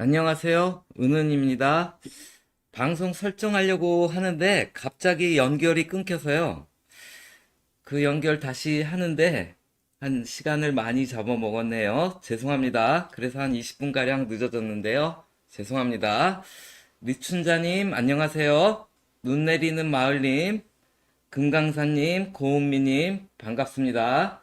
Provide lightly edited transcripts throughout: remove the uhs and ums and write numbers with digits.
안녕하세요. 은은입니다. 방송 설정하려고 하는데 갑자기 연결이 끊겨서요. 그 연결 다시 하는데 한 시간을 많이 잡아먹었네요. 죄송합니다. 그래서 한 20분가량 늦어졌는데요. 죄송합니다. 리춘자님, 안녕하세요. 눈 내리는 마을님, 금강산님, 고은미님, 반갑습니다.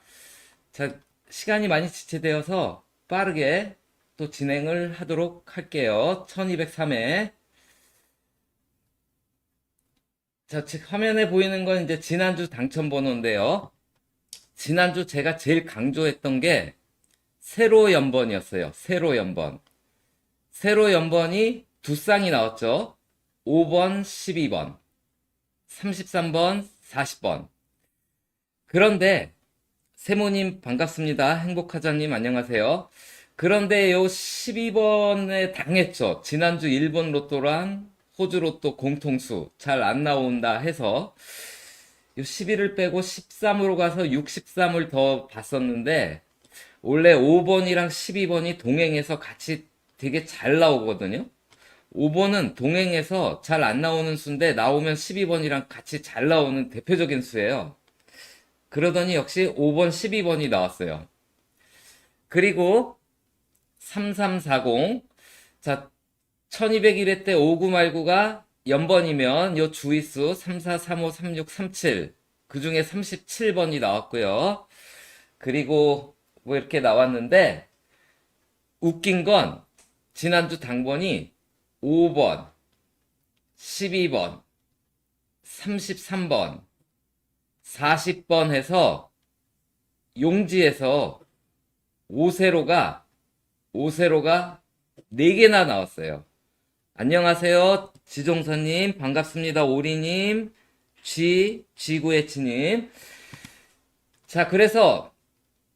자, 시간이 많이 지체되어서 빠르게 또 진행을 하도록 할게요. 1203회. 자, 즉 화면에 보이는 건 이제 지난주 당첨 번호인데요. 지난주 제가 제일 강조했던 게 세로 연번이었어요. 세로 연번. 세로 연번이 두 쌍이 나왔죠. 5번, 12번, 33번, 40번. 그런데 세모님 반갑습니다. 행복하자님 안녕하세요. 그런데 요 12번에 당했죠. 지난주 일본 로또랑 호주 로또 공통수 잘 안 나온다 해서 요 11을 빼고 13으로 가서 63을 더 봤었는데 원래 5번이랑 12번이 동행해서 같이 되게 잘 나오거든요. 5번은 동행해서 잘 안 나오는 수인데 나오면 12번이랑 같이 잘 나오는 대표적인 수예요. 그러더니 역시 5번, 12번이 나왔어요. 그리고 3340. 자, 1201회 때 59 말고가 연번이면 요 주의수 34, 35, 36, 37. 그 중에 37번이 나왔고요. 그리고 뭐 이렇게 나왔는데 웃긴 건 지난주 당번이 5번, 12번, 33번, 40번 해서 용지에서 5세로가 4개나 나왔어요. 안녕하세요. 지종선님, 반갑습니다. 오리님, 쥐구해치님. 자, 그래서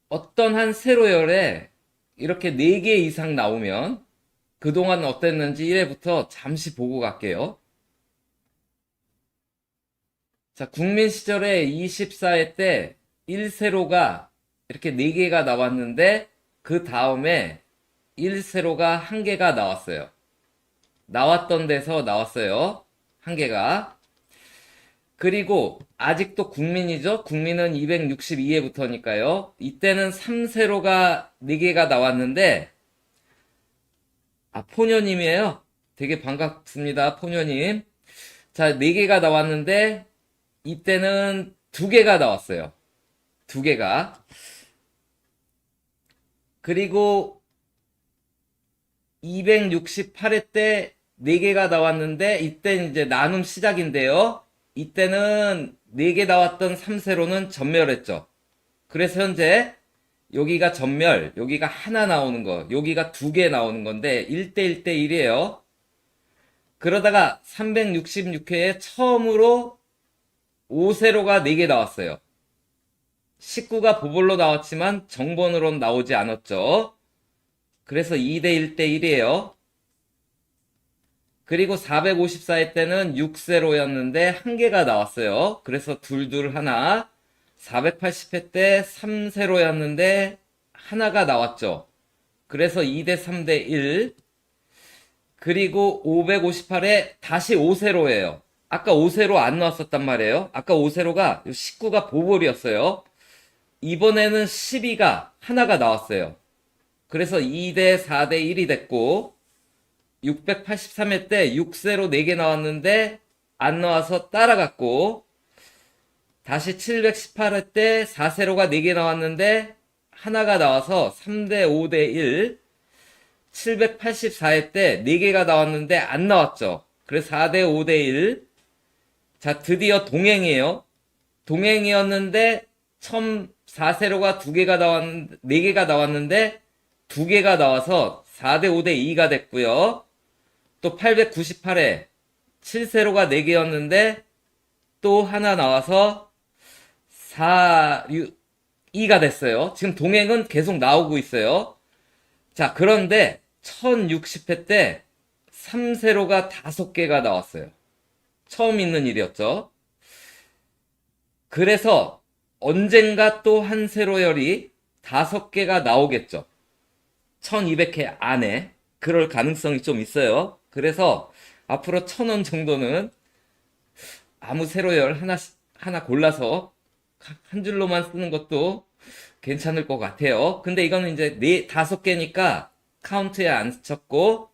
어떤 한 세로열에 이렇게 4개 이상 나오면 그동안 어땠는지 1회부터 잠시 보고 갈게요. 자, 국민 시절에 24회 때 1세로가 이렇게 4개가 나왔는데 그 다음에 1세로가 1개가 나왔어요. 나왔던 데서 나왔어요. 1개가. 그리고 아직도 국민이죠. 국민은 262회부터니까요. 이때는 3세로가 4개가 나왔는데 포녀님이에요. 되게 반갑습니다. 포녀님. 자, 4개가 나왔는데 이때는 2개가 나왔어요. 2개가. 그리고 268회 때 4개가 나왔는데 이때 이제 나눔 시작인데요. 이때는 4개 나왔던 3세로는 전멸했죠. 그래서 현재 여기가 전멸, 여기가 하나 나오는 거, 여기가 2개 나오는 건데 1대1대1이에요. 그러다가 366회에 처음으로 5세로가 4개 나왔어요. 19가 보볼로 나왔지만 정번으로는 나오지 않았죠. 그래서 2대1대1이에요. 그리고 454회 때는 6세로였는데 1개가 나왔어요. 그래서 둘둘 하나. 480회 때 3세로였는데 하나가 나왔죠. 그래서 2대3대1. 그리고 558회 다시 5세로예요. 아까 5세로 안 나왔었단 말이에요. 아까 5세로가 19가 보볼이었어요. 이번에는 12가 하나가 나왔어요. 그래서 2대 4대 1이 됐고 683회 때 6세로 4개 나왔는데 안 나와서 따라갔고 다시 718회 때 4세로가 4개 나왔는데 하나가 나와서 3대 5대 1. 784회 때 4개가 나왔는데 안 나왔죠. 그래서 4대 5대 1. 자, 드디어 동행이에요. 동행이었는데 처음 4세로가 2개가 나왔는데 4개가 나왔는데 2개가 나와서 4대 5대 2가 됐고요. 또 898회 7세로가 4개였는데 또 하나 나와서 2가 됐어요. 지금 동행은 계속 나오고 있어요. 자, 그런데 1060회 때 3세로가 5개가 나왔어요. 처음 있는 일이었죠. 그래서 언젠가 또 한 세로열이 5개가 나오겠죠. 1200회 안에. 그럴 가능성이 좀 있어요. 그래서 앞으로 1,000원 정도는 아무 세로열 하나 골라서 한 줄로만 쓰는 것도 괜찮을 것 같아요. 근데 이거는 이제 5개니까 카운트에 안 쳤고,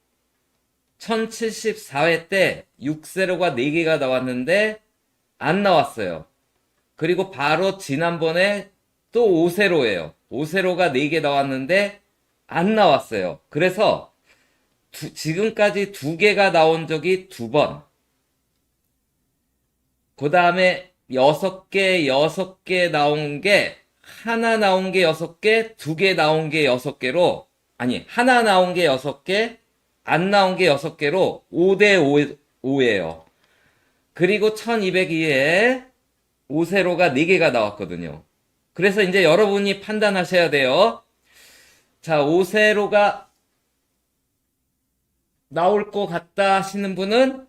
1074회 때 6세로가 4개가 나왔는데 안 나왔어요. 그리고 바로 지난번에 또 5세로예요. 5세로가 4개 나왔는데 안 나왔어요. 그래서 지금까지 2개가 나온 적이 2번. 그 다음에 6개, 6개 나온 게, 하나 나온 게 6개, 2개 나온 게 6개로, 아니, 하나 나온 게 6개, 안 나온 게 6개로 5대 5예요. 그리고 1202에 5세로가 4개가 나왔거든요. 그래서 이제 여러분이 판단하셔야 돼요. 자, 5세로가 나올 것 같다 하시는 분은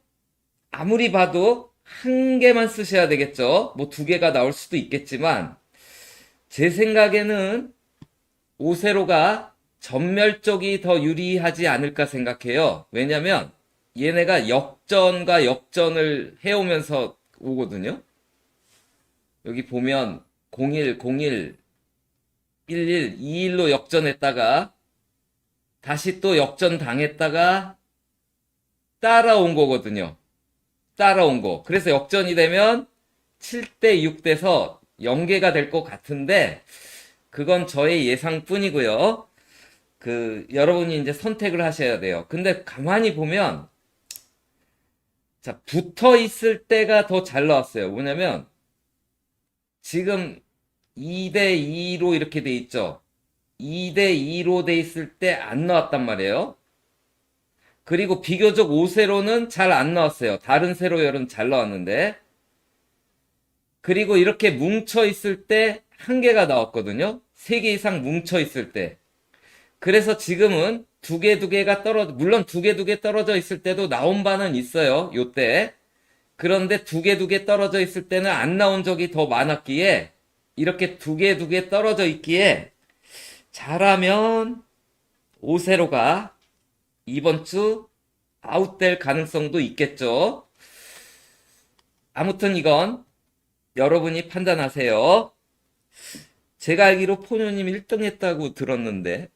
아무리 봐도 한 개만 쓰셔야 되겠죠. 뭐 2개가 나올 수도 있겠지만, 제 생각에는 5세로가 전멸 쪽이 더 유리하지 않을까 생각해요. 왜냐면 얘네가 역전과 역전을 해오면서 오거든요. 여기 보면 01, 01, 11, 21로 역전했다가 다시 또 역전 당했다가 따라온 거거든요. 따라온 거. 그래서 역전이 되면 7대 6돼서 0개가 될 것 같은데, 그건 저의 예상뿐이고요. 여러분이 이제 선택을 하셔야 돼요. 근데 가만히 보면, 자, 붙어 있을 때가 더 잘 나왔어요. 뭐냐면, 지금 2대 2로 이렇게 돼 있죠. 2대 2로 돼 있을 때 안 나왔단 말이에요. 그리고 비교적 5세로는 잘 안 나왔어요. 다른 세로열은 잘 나왔는데. 그리고 이렇게 뭉쳐 있을 때 한 개가 나왔거든요. 3개 이상 뭉쳐 있을 때. 그래서 지금은 두 개가 물론 두 개 떨어져 있을 때도 나온 바는 있어요. 요때. 그런데 두 개 떨어져 있을 때는 안 나온 적이 더 많았기에, 이렇게 두 개 떨어져 있기에, 잘하면 5세로가 이번 주 아웃될 가능성도 있겠죠. 아무튼 이건 여러분이 판단하세요. 제가 알기로 포뇨님 1등 했다고 들었는데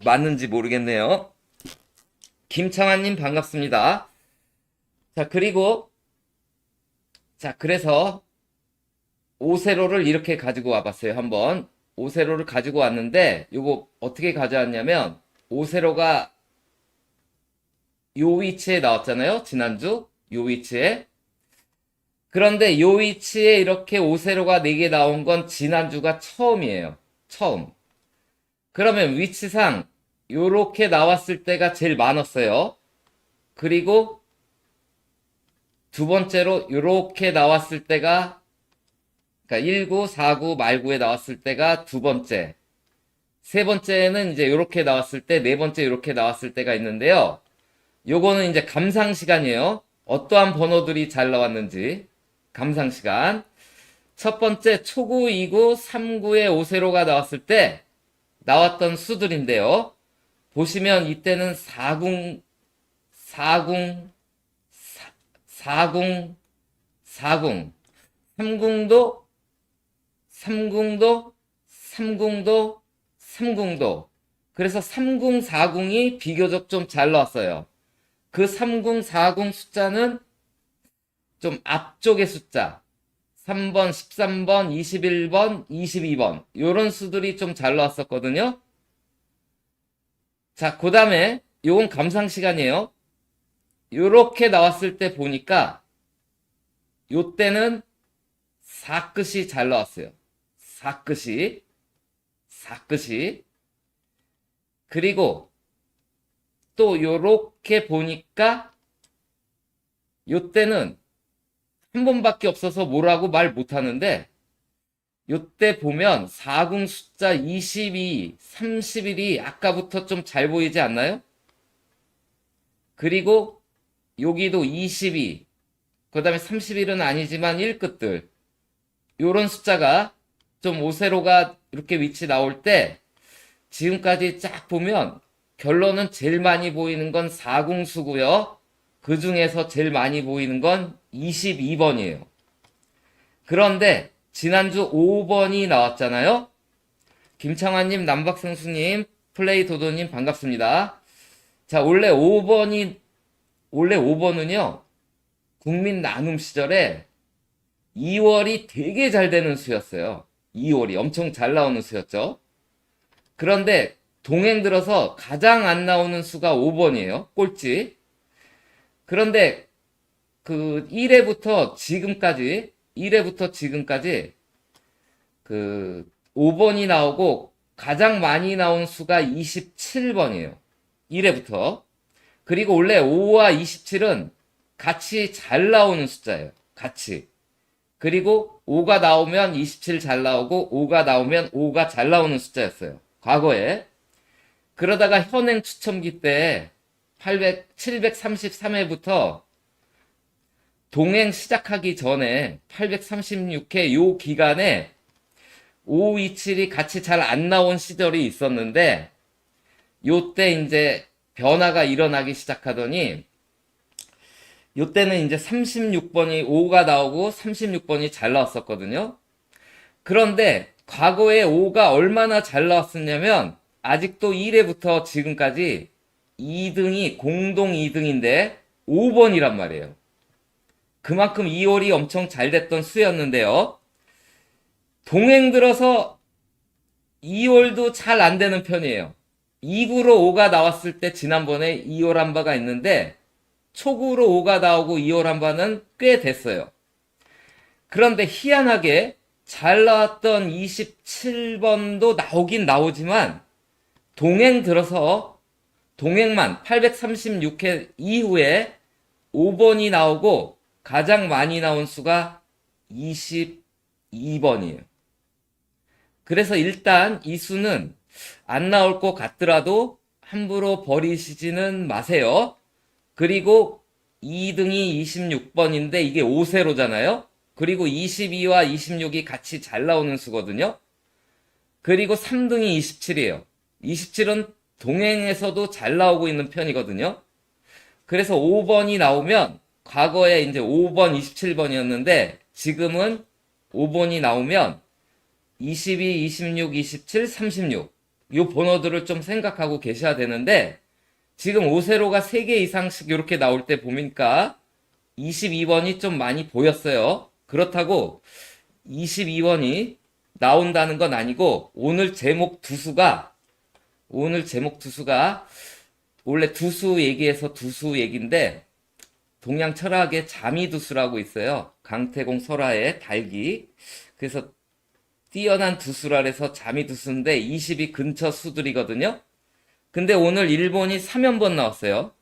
맞는지 모르겠네요. 김창환님 반갑습니다. 자, 그리고 그래서 5세로를 이렇게 가지고 와봤어요. 한번 5세로를 가지고 왔는데, 요거 어떻게 가져왔냐면, 5세로가 요 위치에 나왔잖아요. 지난주 요 위치에. 그런데 요 위치에 이렇게 5세로가 4개 나온 건 지난주가 처음이에요. 처음. 그러면 위치상 요렇게 나왔을 때가 제일 많았어요. 그리고 두 번째로 요렇게 나왔을 때가, 그러니까 19, 49, 말구에 나왔을 때가 두 번째. 세 번째는 이제 요렇게 나왔을 때, 네 번째 요렇게 나왔을 때가 있는데요. 요거는 이제 감상 시간이에요. 어떠한 번호들이 잘 나왔는지. 감상 시간. 첫 번째 초구, 2구, 3구에 5세로가 나왔을 때 나왔던 수들인데요. 보시면 이때는 4궁, 4궁, 4궁, 4궁, 3궁도, 3궁도, 3궁도, 3궁도. 그래서 3궁, 4궁이 비교적 좀 잘 나왔어요. 그 3궁, 4궁 숫자는 좀 앞쪽의 숫자. 3번, 13번, 21번, 22번. 요런 수들이 좀 잘 나왔었거든요. 자, 그 다음에 요건 감상 시간이에요. 요렇게 나왔을 때 보니까 요때는 4끝이 잘 나왔어요. 4끝이. 4끝이. 그리고 또 요렇게 보니까 요때는 한 번밖에 없어서 뭐라고 말 못하는데, 요때 보면 4궁 숫자 22, 31이 아까부터 좀 잘 보이지 않나요? 그리고 여기도 22, 그 다음에 31은 아니지만 1끝들. 요런 숫자가 좀 5세로가 이렇게 위치 나올 때 지금까지 쫙 보면 결론은 제일 많이 보이는 건 4궁수고요. 그 중에서 제일 많이 보이는 건 22번이에요. 그런데 지난주 5번이 나왔잖아요. 김창환님, 남박생수님, 플레이도도님 반갑습니다. 자, 원래 5번은요, 국민 나눔 시절에 2월이 되게 잘 되는 수였어요. 2월이 엄청 잘 나오는 수였죠. 그런데 동행 들어서 가장 안 나오는 수가 5번이에요. 꼴찌. 그런데 그 1회부터 지금까지 그 5번이 나오고 가장 많이 나온 수가 27번이에요. 1회부터. 그리고 원래 5와 27은 같이 잘 나오는 숫자예요. 같이. 그리고 5가 나오면 27 잘 나오고 5가 나오면 5가 잘 나오는 숫자였어요. 과거에. 그러다가 현행 추첨기 때 733회부터 동행 시작하기 전에 836회 요 기간에 5, 2, 7이 같이 잘 안 나온 시절이 있었는데 요때 이제 변화가 일어나기 시작하더니 요때는 이제 36번이 5가 나오고 36번이 잘 나왔었거든요. 그런데 과거에 5가 얼마나 잘 나왔었냐면 아직도 1회부터 지금까지 2등이 공동 2등인데 5번이란 말이에요. 그만큼 2월이 엄청 잘 됐던 수였는데요. 동행 들어서 2월도 잘 안 되는 편이에요. 2구로 5가 나왔을 때 지난번에 2월 한 바가 있는데 초구로 5가 나오고 2월 한 바는 꽤 됐어요. 그런데 희한하게 잘 나왔던 27번도 나오긴 나오지만 동행 들어서 동행만 836회 이후에 5번이 나오고 가장 많이 나온 수가 22번이에요. 그래서 일단 이 수는 안 나올 것 같더라도 함부로 버리시지는 마세요. 그리고 2등이 26번인데 이게 5세로잖아요. 그리고 22와 26이 같이 잘 나오는 수거든요. 그리고 3등이 27이에요. 27은 동행에서도 잘 나오고 있는 편이거든요. 그래서 5번이 나오면 과거에 이제 5번, 27번이었는데 지금은 5번이 나오면 22, 26, 27, 36 요 번호들을 좀 생각하고 계셔야 되는데 지금 5세로가 3개 이상씩 이렇게 나올 때 보니까 22번이 좀 많이 보였어요. 그렇다고 22번이 나온다는 건 아니고 오늘 제목 두수가 원래 두수 얘기해서 두수 얘기인데 동양 철학에 자미두수라고 있어요. 강태공 설화의 달기. 그래서 뛰어난 두수라 해서 자미두수인데 20이 근처 수들이거든요. 근데 오늘 일본이 3연번 나왔어요.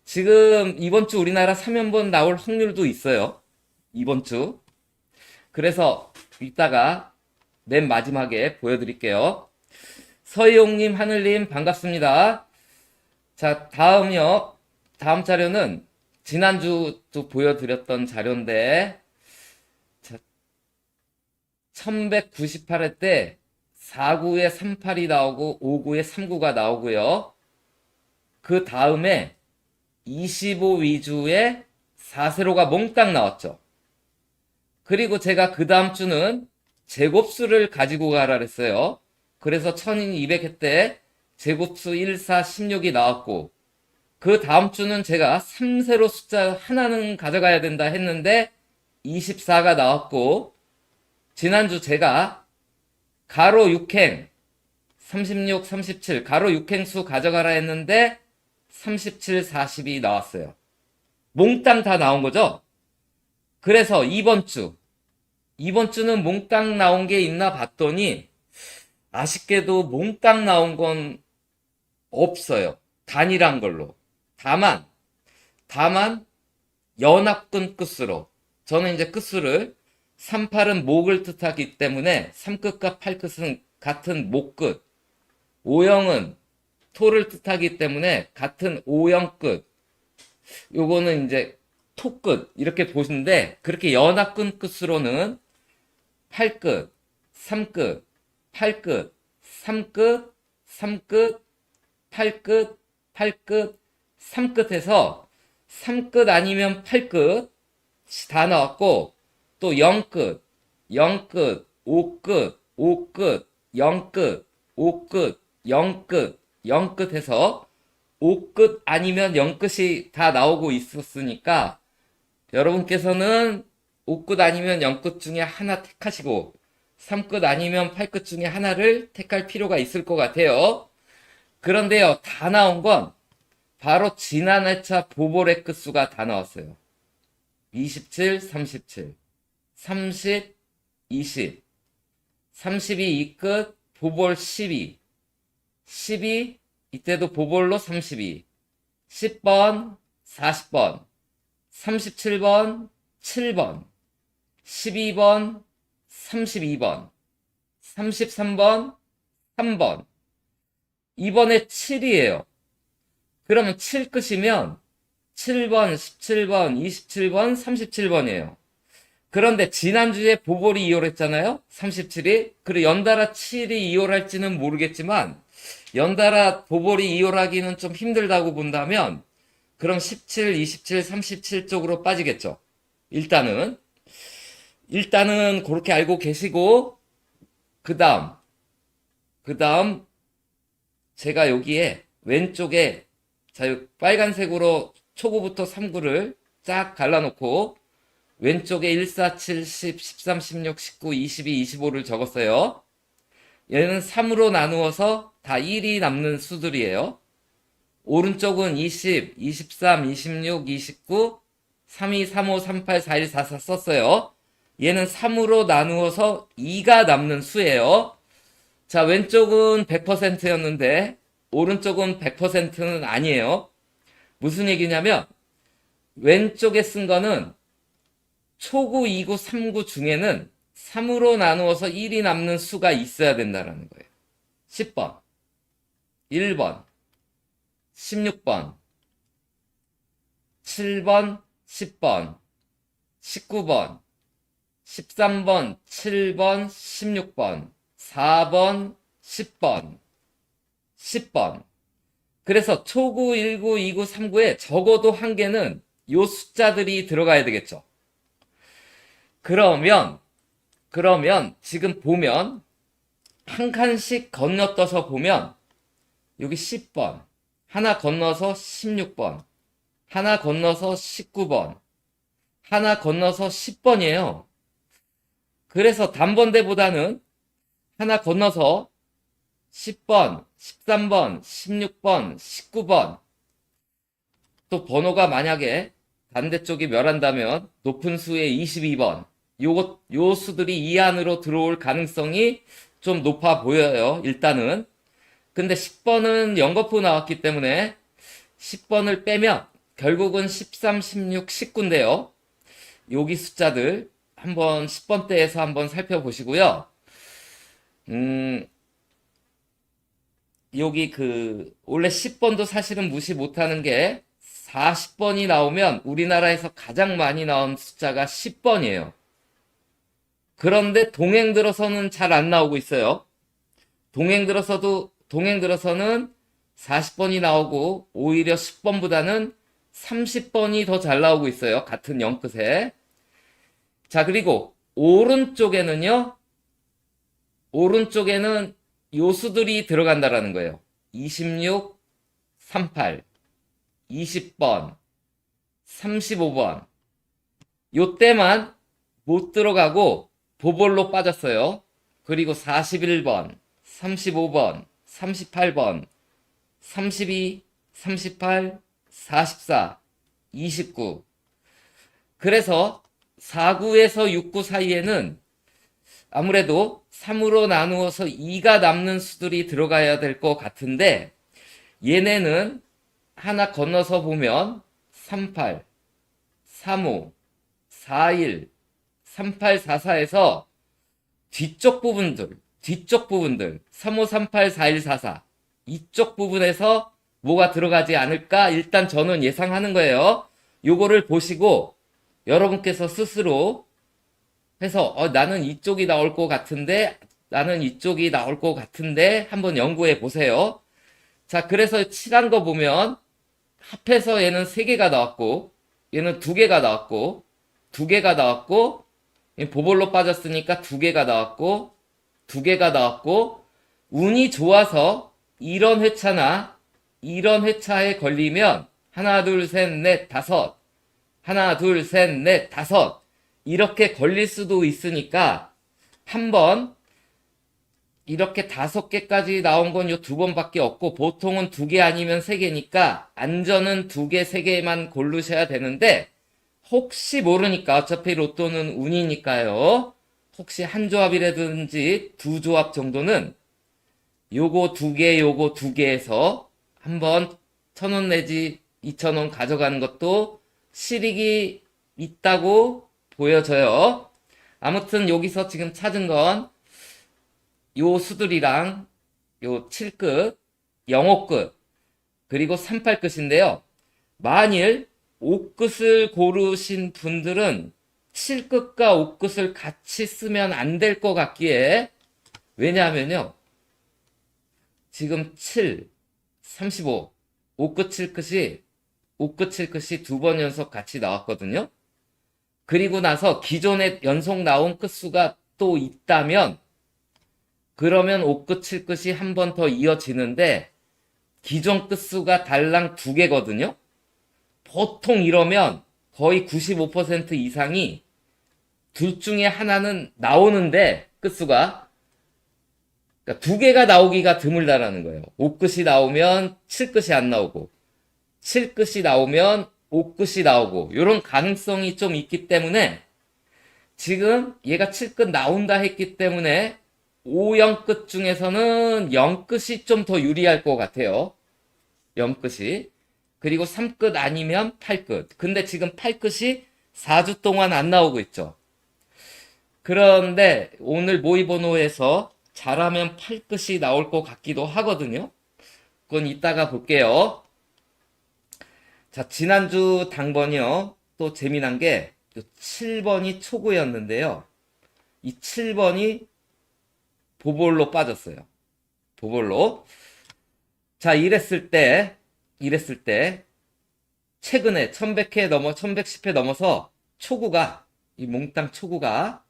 지금 이번 주 우리나라 3연번 나올 확률도 있어요. 이번 주. 그래서 이따가 맨 마지막에 보여드릴게요. 서희용님, 하늘님 반갑습니다. 자, 다음이요. 다음 자료는 지난주도 보여드렸던 자료인데 1198회 때 4구에 38이 나오고 5구에 3구가 나오고요. 그 다음에 25 위주에 4세로가 몽땅 나왔죠. 그리고 제가 그 다음 주는 제곱수를 가지고 가라 그랬어요. 그래서 1200회 때 제곱수 1, 4, 16이 나왔고 그 다음 주는 제가 3세로 숫자 하나는 가져가야 된다 했는데 24가 나왔고 지난주 제가 가로 6행 36, 37 가로 6행수 가져가라 했는데 37, 40이 나왔어요. 몽땅 다 나온 거죠? 그래서 이번 주는 몽땅 나온 게 있나 봤더니 아쉽게도 몽땅 나온 건 없어요. 단일한 걸로. 다만 연합근 끝수로 저는 이제 끝수를 38은 목을 뜻하기 때문에 3끝과 8끝은 같은 목끝 5형은 토를 뜻하기 때문에 같은 5형 끝 요거는 이제 토끝 이렇게 보시는데 그렇게 연합근 끝수로는 8끝 3끝 8끝 3끝 3끝 8끝, 8끝, 3끝 해서 3끝 아니면 8끝 다 나왔고, 또 0끝, 0끝, 5끝, 5끝, 0끝, 5끝, 0끝, 0끝 해서 5끝 아니면 0끝이 다 나오고 있었으니까 여러분께서는 5끝 아니면 0끝 중에 하나 택하시고 3끝 아니면 8끝 중에 하나를 택할 필요가 있을 것 같아요. 그런데요, 다 나온 건 바로 지난 회차 보볼의 끝수가 다 나왔어요. 27, 37, 30, 20, 32 2끝, 보볼 12, 12, 이때도 보볼로 32, 10번, 40번, 37번, 7번, 12번, 32번, 33번, 3번. 이번에 7이에요. 그러면 7 끝이면 7번, 17번, 27번, 37번이에요. 그런데 지난주에 보볼이 2홀 했잖아요? 37이. 그리고 연달아 7이 2홀 할지는 모르겠지만 연달아 보볼이 2홀 하기는 좀 힘들다고 본다면 그럼 17, 27, 37 쪽으로 빠지겠죠. 일단은 그렇게 알고 계시고 그 다음 제가 여기에 왼쪽에 자 빨간색으로 초구부터 3구를 쫙 갈라놓고 왼쪽에 1, 4, 7, 10, 13, 16, 19, 22, 25를 적었어요. 얘는 3으로 나누어서 다 1이 남는 수들이에요. 오른쪽은 20, 23, 26, 29, 32, 35, 38, 41, 44 썼어요. 얘는 3으로 나누어서 2가 남는 수예요. 자, 왼쪽은 100%였는데 오른쪽은 100%는 아니에요. 무슨 얘기냐면 왼쪽에 쓴 거는 초구, 2구, 3구 중에는 3으로 나누어서 1이 남는 수가 있어야 된다는 거예요. 10번, 1번, 16번, 7번, 10번, 19번, 13번, 7번, 16번, 4번, 10번, 10번. 그래서 초구, 1구, 2구, 3구에 적어도 한 개는 요 숫자들이 들어가야 되겠죠. 그러면 지금 보면 한 칸씩 건너떠서 보면 여기 10번, 하나 건너서 16번, 하나 건너서 19번, 하나 건너서 10번이에요. 그래서 단번대보다는 하나 건너서 10번, 13번, 16번, 19번 또 번호가 만약에 반대쪽이 멸한다면 높은 수의 22번 요 수들이 이 안으로 들어올 가능성이 좀 높아 보여요. 일단은. 근데 10번은 연거푸 나왔기 때문에 10번을 빼면 결국은 13, 16, 19인데요. 여기 숫자들 한번 10번대에서 한번 살펴보시고요. 여기 원래 10번도 사실은 무시 못하는 게 40번이 나오면 우리나라에서 가장 많이 나온 숫자가 10번이에요. 그런데 동행 들어서는 잘 안 나오고 있어요. 동행 들어서는 40번이 나오고 오히려 10번보다는 30번이 더 잘 나오고 있어요. 같은 0끝에. 자, 그리고 오른쪽에는 요수들이 들어간다라는 거예요. 26, 38, 20번, 35번. 요때만 못 들어가고 보볼로 빠졌어요. 그리고 41번, 35번, 38번, 32, 38, 44, 29. 그래서 49에서 69 사이에는 아무래도 3으로 나누어서 2가 남는 수들이 들어가야 될 것 같은데 얘네는 하나 건너서 보면 38, 35, 41, 38, 44에서 뒤쪽 부분들 35, 38, 41, 44 이쪽 부분에서 뭐가 들어가지 않을까 일단 저는 예상하는 거예요. 요거를 보시고 여러분께서 스스로 해서 나는 이쪽이 나올 것 같은데 한번 연구해 보세요. 자, 그래서 칠한 거 보면 합해서 얘는 3개가 나왔고 얘는 2개가 나왔고 2개가 나왔고 보볼로 빠졌으니까 2개가 나왔고 2개가 나왔고 운이 좋아서 이런 회차나 이런 회차에 걸리면 하나 둘 셋 넷 다섯 하나 둘 셋 넷 다섯 이렇게 걸릴 수도 있으니까 한번 이렇게 5개까지 나온 건 요 2번밖에 없고 보통은 2개 아니면 3개니까 안전은 2개, 3개만 고르셔야 되는데 혹시 모르니까 어차피 로또는 운이니까요. 혹시 한 조합이라든지 2조합 정도는 요거 2개, 요거 2개에서 한번 1,000원 내지 2,000원 가져가는 것도 실익이 있다고 보여져요. 아무튼 여기서 지금 찾은 건 요 수들이랑 요 7끝, 0호끝, 그리고 38끝인데요. 만일 5끝을 고르신 분들은 7끝과 5끝을 같이 쓰면 안 될 것 같기에 왜냐하면요. 지금 7, 35, 5끝 7끝이 5끝 7끝이 2번 연속 같이 나왔거든요. 그리고 나서 기존에 연속 나온 끝수가 또 있다면 그러면 5끝 7끝이 한 번 더 이어지는데 기존 끝수가 달랑 2개거든요. 보통 이러면 거의 95% 이상이 둘 중에 하나는 나오는데 끝수가 그러니까 2개가 나오기가 드물다라는 거예요. 5끝이 나오면 7끝이 안 나오고 7끝이 나오면 5끝이 나오고 이런 가능성이 좀 있기 때문에 지금 얘가 7끝 나온다 했기 때문에 5, 0끝 중에서는 0끝이 좀 더 유리할 것 같아요. 0끝이. 그리고 3끝 아니면 8끝. 근데 지금 8끝이 4주 동안 안 나오고 있죠. 그런데 오늘 모의번호에서 잘하면 8끝이 나올 것 같기도 하거든요. 그건 이따가 볼게요. 자, 지난주 당번이요. 또 재미난 게 7번이 초구였는데요. 이 7번이 보볼로 빠졌어요. 보볼로. 자, 이랬을 때, 최근에 1100회 1110회 넘어서 초구가, 이 몽땅 초구가,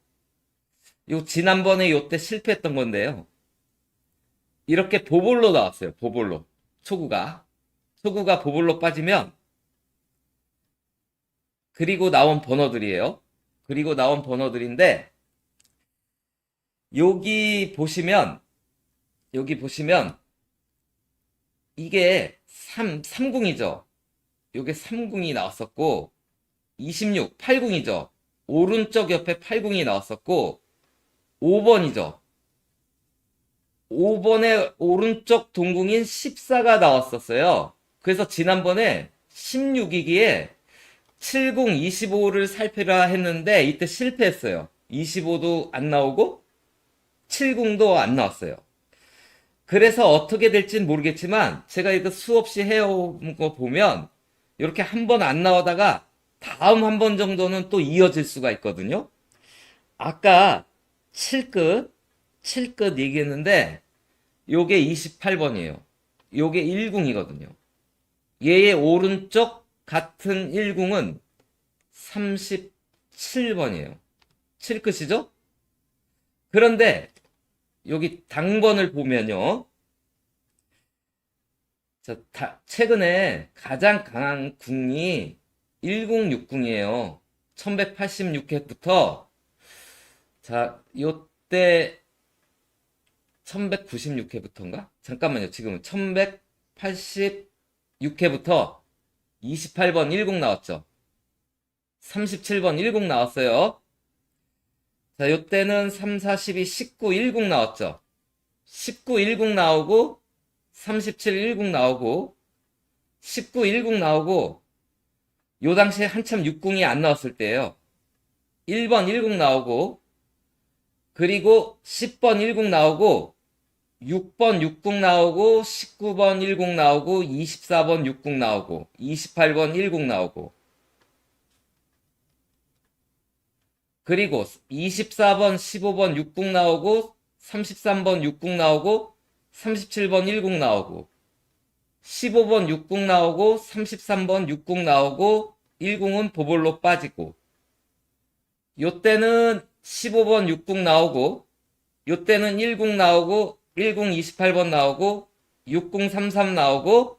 요 지난번에 요때 실패했던 건데요. 이렇게 보볼로 나왔어요. 보볼로. 초구가 보볼로 빠지면, 그리고 나온 번호들이에요. 그리고 나온 번호들인데, 여기 보시면 이게 3궁이죠. 요게 3궁이 나왔었고 26, 8궁이죠. 오른쪽 옆에 8궁이 나왔었고 5번이죠. 5번에 오른쪽 동궁인 14가 나왔었어요. 그래서 지난번에 16이기에 7궁 25를 살펴라 했는데 이때 실패했어요. 25도 안 나오고 7궁도 안 나왔어요. 그래서 어떻게 될지는 모르겠지만 제가 이거 수없이 해온 거 보면 이렇게 한 번 안 나오다가 다음 한 번 정도는 또 이어질 수가 있거든요. 아까 7끝 얘기했는데 요게 28번이에요. 요게 1궁이거든요. 얘의 오른쪽 같은 1궁은 37번이에요. 7끝이죠? 그런데 여기 당번을 보면요. 최근에 가장 강한 궁이 1066궁이에요. 1186회부터 자, 요때 1196회부터인가? 잠깐만요. 지금 1186회부터 28번 10 나왔죠. 37번 10 나왔어요. 자, 요때는 3, 4, 12, 19, 10 나왔죠. 19, 10 나오고 37, 10 나오고 19, 10 나오고 요 당시에 한참 60이 안 나왔을 때예요. 1번 10 나오고 그리고 10번 10 나오고 6번 60 나오고 19번 10 나오고 24번 60 나오고 28번 10 나오고 그리고 24번 15번 60 나오고 33번 60 나오고 37번 10 나오고 15번 6궁 나오고 33번 6궁 나오고 1궁은 보볼로 빠지고 요때는 15번 6궁 나오고 요때는 1궁 나오고 1궁 28번 나오고 6궁 33 나오고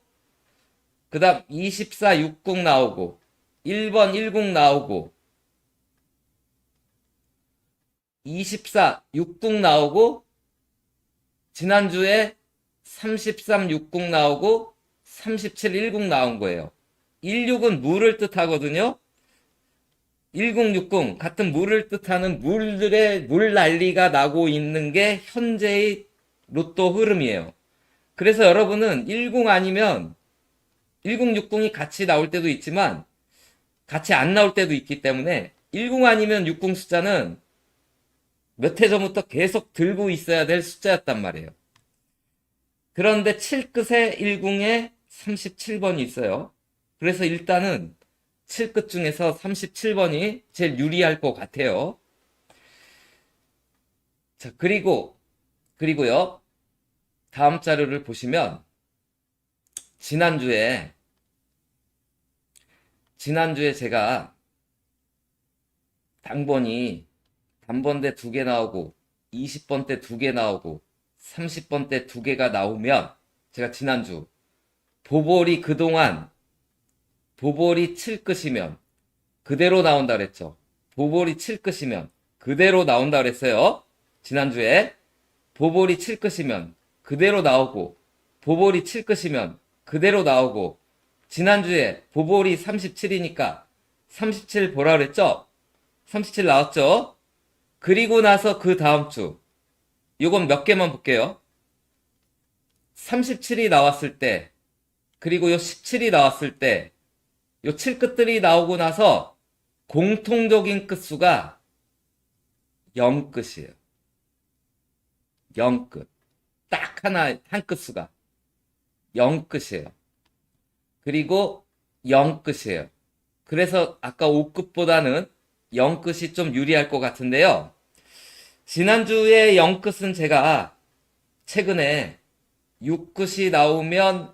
그 다음 24 6궁 나오고 1번 1궁 나오고 24 6궁 나오고 지난주에 33 6궁 나오고 37 1궁 나온 거예요. 16은 물을 뜻하거든요. 10, 60 같은 물을 뜻하는 물들의 물 난리가 나고 있는 게 현재의 로또 흐름이에요. 그래서 여러분은 10 아니면 10, 60이 같이 나올 때도 있지만 같이 안 나올 때도 있기 때문에 10 아니면 60 숫자는 몇 해 전부터 계속 들고 있어야 될 숫자였단 말이에요. 그런데 7끝에 10에 37번이 있어요. 그래서 일단은 7끝 중에서 37번이 제일 유리할 것 같아요. 자, 그리고요. 다음 자료를 보시면 지난주에 제가 단번대 2개 나오고 20번대 2개 나오고 30번대 2개가 나오면 제가 지난주 보볼이 그동안 보볼이 7끝이면 그대로 나온다 그랬죠. 보볼이 7끝이면 그대로 나온다 그랬어요. 지난주에 보볼이 7끝이면 그대로 나오고 보볼이 7끝이면 그대로 나오고 지난주에 보볼이 37이니까 37 보라 그랬죠? 37 나왔죠? 그리고 나서 그 다음 주 요건 몇 개만 볼게요. 37이 나왔을 때 그리고 요 17이 나왔을 때 요 7끝들이 나오고 나서 공통적인 끝수가 0끝이에요. 0끝. 딱 하나, 한 끝수가 0끝이에요. 그리고 0끝이에요. 그래서 아까 5끝보다는 0끝이 좀 유리할 것 같은데요. 지난주에 0끝은 제가 최근에 6끝이 나오면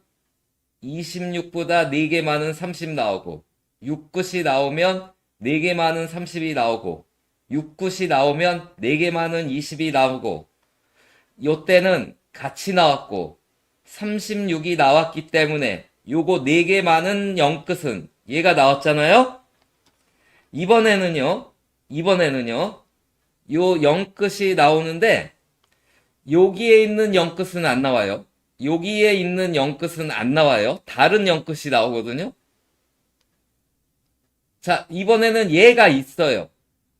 26보다 4개 많은 30 나오고 6끝이 나오면 4개 많은 30이 나오고 6끝이 나오면 4개 많은 20이 나오고 요때는 같이 나왔고 36이 나왔기 때문에 요거 4개 많은 0끝은 얘가 나왔잖아요. 이번에는요 요 0끝이 나오는데 여기에 있는 0끝은 안 나와요. 여기에 있는 0끝은 안 나와요. 다른 0끝이 나오거든요. 자, 이번에는 얘가 있어요.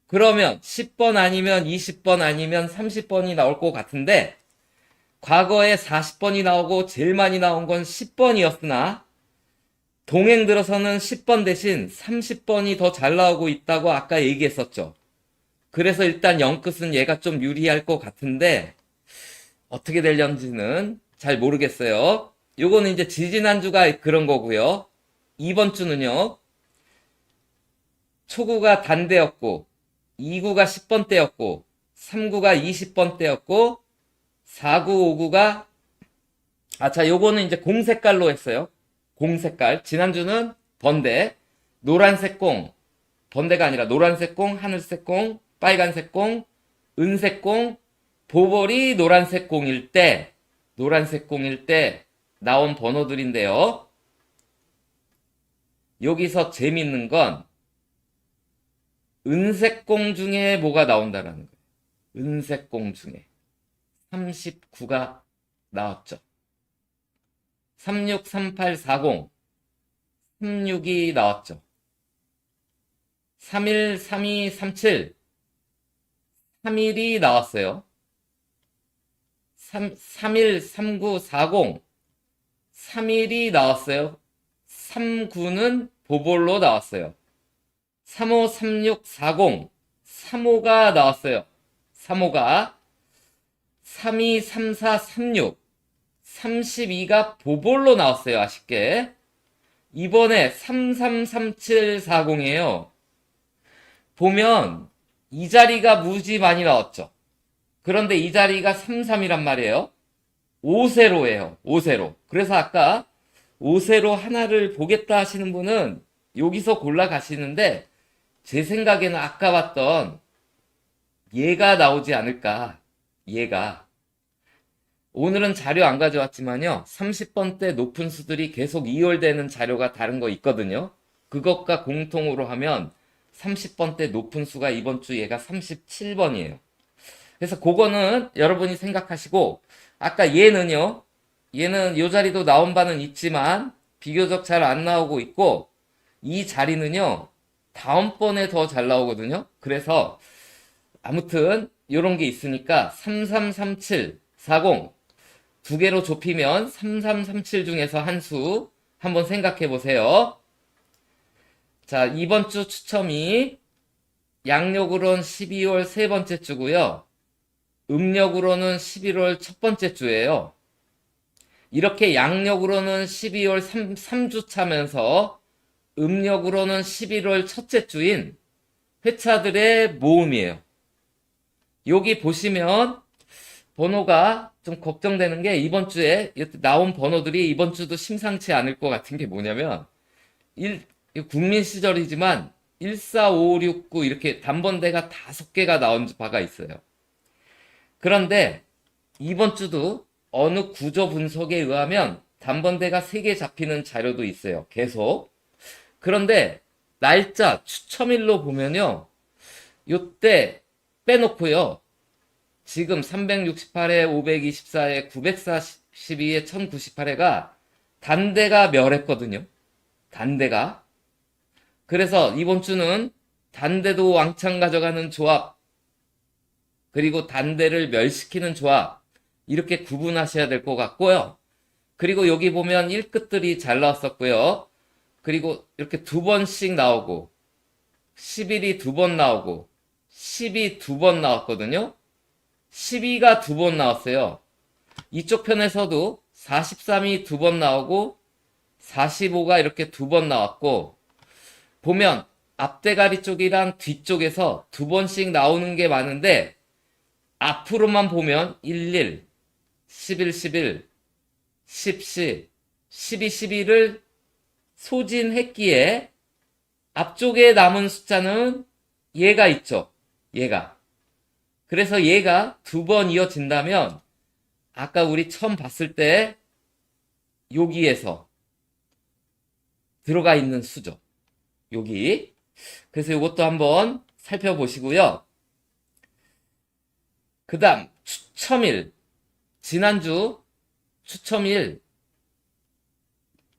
그러면 10번 아니면 20번 아니면 30번이 나올 것 같은데 과거에 40번이 나오고 제일 많이 나온 건 10번이었으나 동행 들어서는 10번 대신 30번이 더 잘 나오고 있다고 아까 얘기했었죠. 그래서 일단 0끝은 얘가 좀 유리할 것 같은데 어떻게 되려는지는 잘 모르겠어요. 요거는 이제 지지난주가 그런 거고요. 이번 주는요. 초구가 단대였고 2구가 10번대였고 3구가 20번대였고 4구 5구가 자 요거는 이제 공 색깔로 했어요. 공 색깔. 지난주는 번대 노란색 공 번대가 아니라 노란색 공 하늘색 공 빨간색 공 은색 공 보볼이 노란색 공일 때 나온 번호들인데요. 여기서 재밌는 건 은색 공 중에 뭐가 나온다라는 거예요. 은색 공 중에 39가 나왔죠. 36, 38, 40 36이 나왔죠. 31, 32, 37 31이 나왔어요. 31, 39, 40 31이 나왔어요. 39는 보볼로 나왔어요. 35, 36, 40 35가 나왔어요. 35가 32, 34, 36 32가 보볼로 나왔어요. 아쉽게. 이번에 33, 37, 40이에요. 보면 이 자리가 무지 많이 나왔죠. 그런데 이 자리가 33이란 말이에요. 5세로예요. 5세로. 그래서 아까 5세로 하나를 보겠다 하시는 분은 여기서 골라 가시는데 제 생각에는 아까 봤던 얘가 나오지 않을까. 얘가. 오늘은 자료 안 가져왔지만요. 30번 대 높은 수들이 계속 이월되는 자료가 다른 거 있거든요. 그것과 공통으로 하면 30번 대 높은 수가 이번 주 얘가 37번이에요. 그래서 그거는 여러분이 생각하시고 아까 얘는요. 얘는 요 자리도 나온 바는 있지만 비교적 잘 안 나오고 있고 이 자리는요. 다음번에 더 잘 나오거든요. 그래서 아무튼 요런 게 있으니까 3337, 40 두 개로 좁히면 3337 중에서 한 수 한번 생각해 보세요. 자, 이번 주 추첨이 양력으로는 12월 세 번째 주고요. 음력으로는 11월 첫 번째 주예요. 이렇게 양력으로는 12월 3주 차면서 음력으로는 11월 첫째 주인 회차들의 모음이에요. 여기 보시면 번호가 좀 걱정되는 게 이번 주에 나온 번호들이 이번 주도 심상치 않을 것 같은 게 뭐냐면 국민 시절이지만 14569 이렇게 단번대가 5개가 나온 바가 있어요. 그런데 이번 주도 어느 구조 분석에 의하면 단번대가 3개 잡히는 자료도 있어요. 계속. 그런데 날짜 추첨일로 보면요. 요때 빼놓고요. 지금 368회, 524회, 942회, 1098회가 단대가 멸했거든요. 단대가. 그래서 이번 주는 단대도 왕창 가져가는 조합, 그리고 단대를 멸시키는 조합, 이렇게 구분하셔야 될 것 같고요. 그리고 여기 보면 1끝들이 잘 나왔었고요. 그리고 이렇게 2번씩 나오고, 11이 2번 나오고, 10이 2번 나왔거든요. 12가 2번 나왔어요. 이쪽 편에서도 43이 2번 나오고 45가 이렇게 2번 나왔고 보면 앞대가리 쪽이랑 뒤쪽에서 2번씩 나오는 게 많은데 앞으로만 보면 11, 11, 11, 10, 10, 12, 12를 소진했기에 앞쪽에 남은 숫자는 얘가 있죠. 얘가. 그래서 얘가 2번 이어진다면 아까 우리 처음 봤을 때 여기에서 들어가 있는 수죠. 여기. 그래서 이것도 한번 살펴보시고요. 그 다음 추첨일. 지난주 추첨일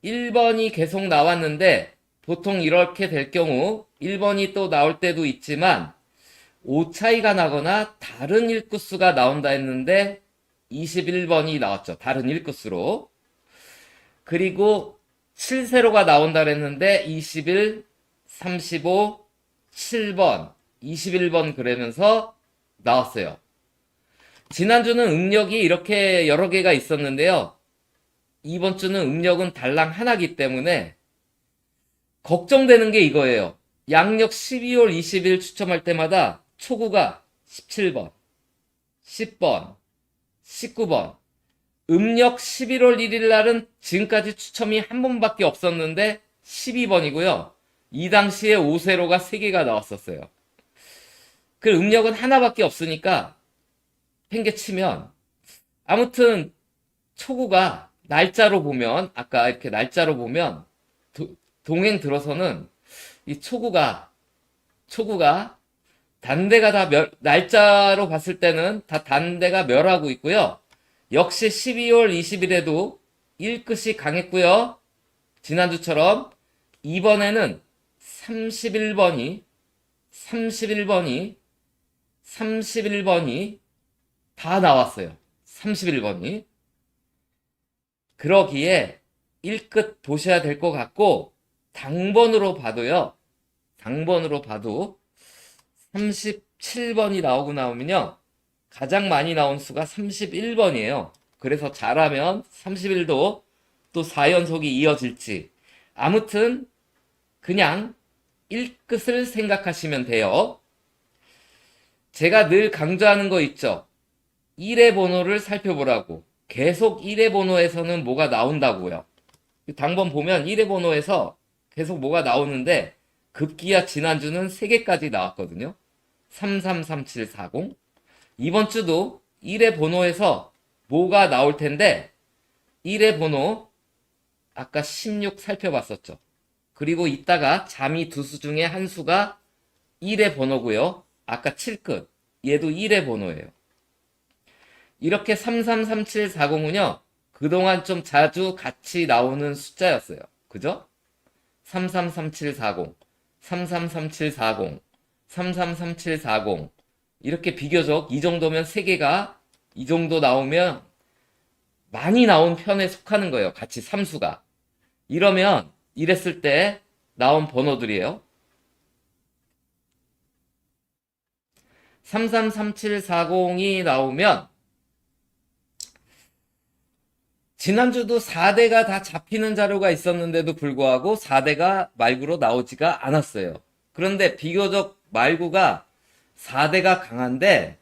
1번이 계속 나왔는데 보통 이렇게 될 경우 1번이 또 나올 때도 있지만 오차이가 나거나 다른 일구수가 나온다 했는데 21번이 나왔죠. 다른 일구수로. 그리고 7세로가 나온다 했는데 21, 35, 7번, 21번 그러면서 나왔어요. 지난주는 음력이 이렇게 여러 개가 있었는데요. 이번 주는 음력은 달랑 하나기 때문에 걱정되는 게 이거예요. 양력 12월 20일 추첨할 때마다 초구가 17번, 10번, 19번, 음력 11월 1일 날은 지금까지 추첨이 한 번밖에 없었는데 12번이고요. 이 당시에 5세로가 3개가 나왔었어요. 그 음력은 하나밖에 없으니까 팽개치면 아무튼 초구가 날짜로 보면 아까 이렇게 날짜로 보면 동행 들어서는 이 초구가 단대가 다 날짜로 봤을 때는 다 단대가 멸하고 있고요. 역시 12월 20일에도 1끝이 강했고요. 지난주처럼 이번에는 31번이 다 나왔어요. 31번이. 그러기에 1끝 보셔야 될 것 같고 당번으로 봐도 37번이 나오면요. 가장 많이 나온 수가 31번이에요. 그래서 잘하면 31도 또 4연속이 이어질지. 아무튼 그냥 1끝을 생각하시면 돼요. 제가 늘 강조하는 거 있죠. 1의 번호를 살펴보라고. 계속 1의 번호에서는 뭐가 나온다고요. 당번 보면 1회 번호에서 계속 뭐가 나오는데 급기야 지난주는 3개까지 나왔거든요. 333740. 이번 주도 1회 번호에서 뭐가 나올 텐데 1회 번호 아까 16 살펴봤었죠. 그리고 이따가 잠이 두 수 중에 한 수가 1회 번호고요. 아까 7끝 얘도 1회 번호예요. 이렇게 333740은요. 그동안 좀 자주 같이 나오는 숫자였어요. 그죠? 333740, 333740, 333740 이렇게 비교적 이 정도면 3개가 이 정도 나오면 많이 나온 편에 속하는 거예요. 같이 3수가. 이러면 이랬을 때 나온 번호들이에요. 333740이 나오면 지난주도 4대가 다 잡히는 자료가 있었는데도 불구하고 4대가 말구로 나오지가 않았어요. 그런데 비교적 말구가 4대가 강한데